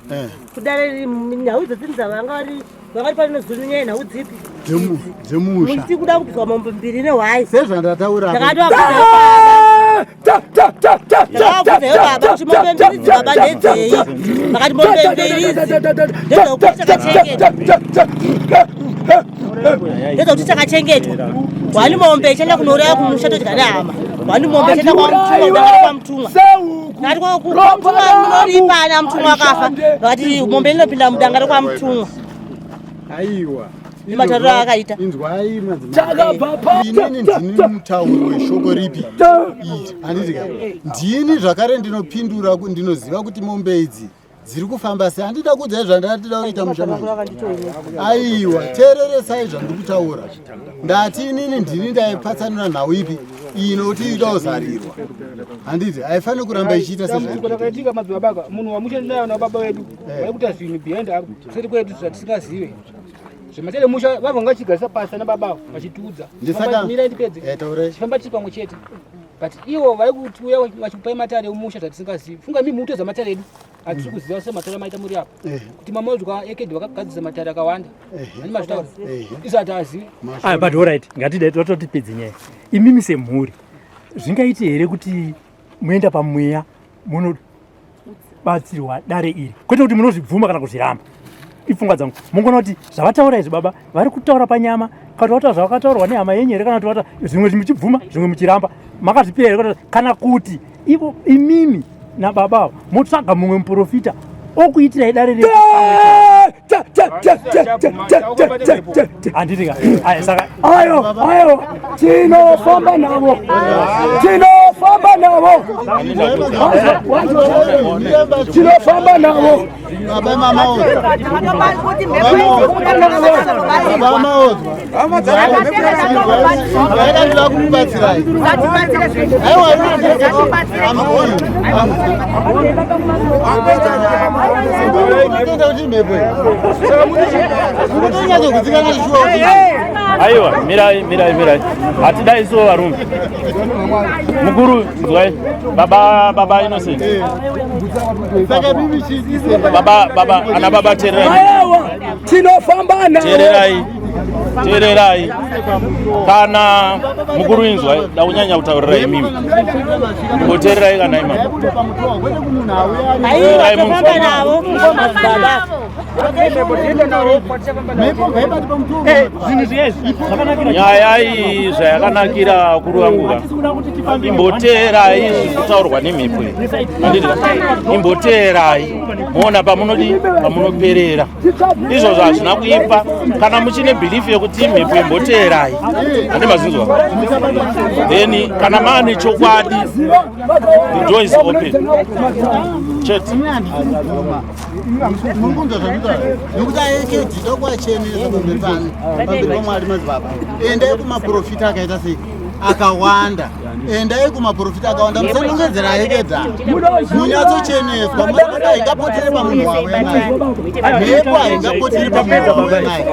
kudare iri nhau dzedzini dzavanga vari pano nezuro nenyaya nhau dzipi dzemusha tikuda kubviswa mombe mbiri nehwai sezvandataura baba kuti mombe mbiri dzibaba ndedzei vakati mombe mbiri ndedzokuti takachengetwa wani mombe ichaenda kunouraya kumusha todya nehama wani mombe ichaenda kwamtumwa ngati kwamtumwa munoripana mutumwa akafa vakati mombe inopinda mudanga rekwamtumwa aiwa matariro akaita inzwai inini ndini mutauro weshoko ripi handiti ndini zvakare ndinopindura ndinoziva kuti mombe idzi dziri kufamba sei handida kudzai zvandatida kuita mushamani aiwa teereresai zvandiri kutaura ndati inini ndini ndaipatsanura nhau ipi inoti ida kuzarirwa handiti haifaniri kuramba ichiita sezvakaitika madzibaba munhu wamushandinayo nababa vedu vaikuta zvinhu behind kuseri kwedu zvatisingazive zvematele musha vava ngachigarisa pasi nababa vachitiudza mira ndipedze chifamba chiri pamwe chete but ivo vari kutiuya vachikupai matare emusha zvatisingazivi funga mi muto dzamatare edu hatisi kuziva sematare amaita muri apo kuti mamodzwa ekedi vakagadzisa matare akawanda ani mazvitaura izvo hatiazivi but allright ngatidai totipedze nyaya imimi semhuri zvingaiti here kuti muenda pamweya munobatsirwa dare iri kwete kuti munozvibvuma kana kuzviramba ipfungwa dzangu mungona kuti zvavataura izvi baba vari kutaura panyama kana kuti zvavakataurwa nehama yenyu here kana kuti zvimwe muchibvuma zvimwe muchiramba makazvipira here kana kuti ivo imimi nababa motsvaga mumwe muprofita okuitira idare handitika saka ayo tinofamba navo tinofamba navo aiwa mirai hatidai so varume mukuru nzwai baba Innocent baba ana baba tererai tinofamba navo tererai teererai kana mukuru inzwa da kunyanya kutaurira imimi ngoteererai kana imama teererai munzwa nyaya iyi zvayakanakira akuru vanguka imboteerai zvikutaurwa nemhepo imboteerai moona pamunoperera izvozvo hazvina kuipa kana muchine bhilifu yekuti imhepo imboteerai ane mazinzwa then kana maane chokwadi the door is open chete mungunzwa zvamuta nokuti aekedi tokwachenesa pamberi pamberi pamwari madzibaba endai kumaprofita akaita sei akawanda endai kumaprofita akawanda musanongedzera aekedza munyatsocheneswa mapota haingapotere pamunhu wawe naye mhepo haingapotere pamunhu wawe naye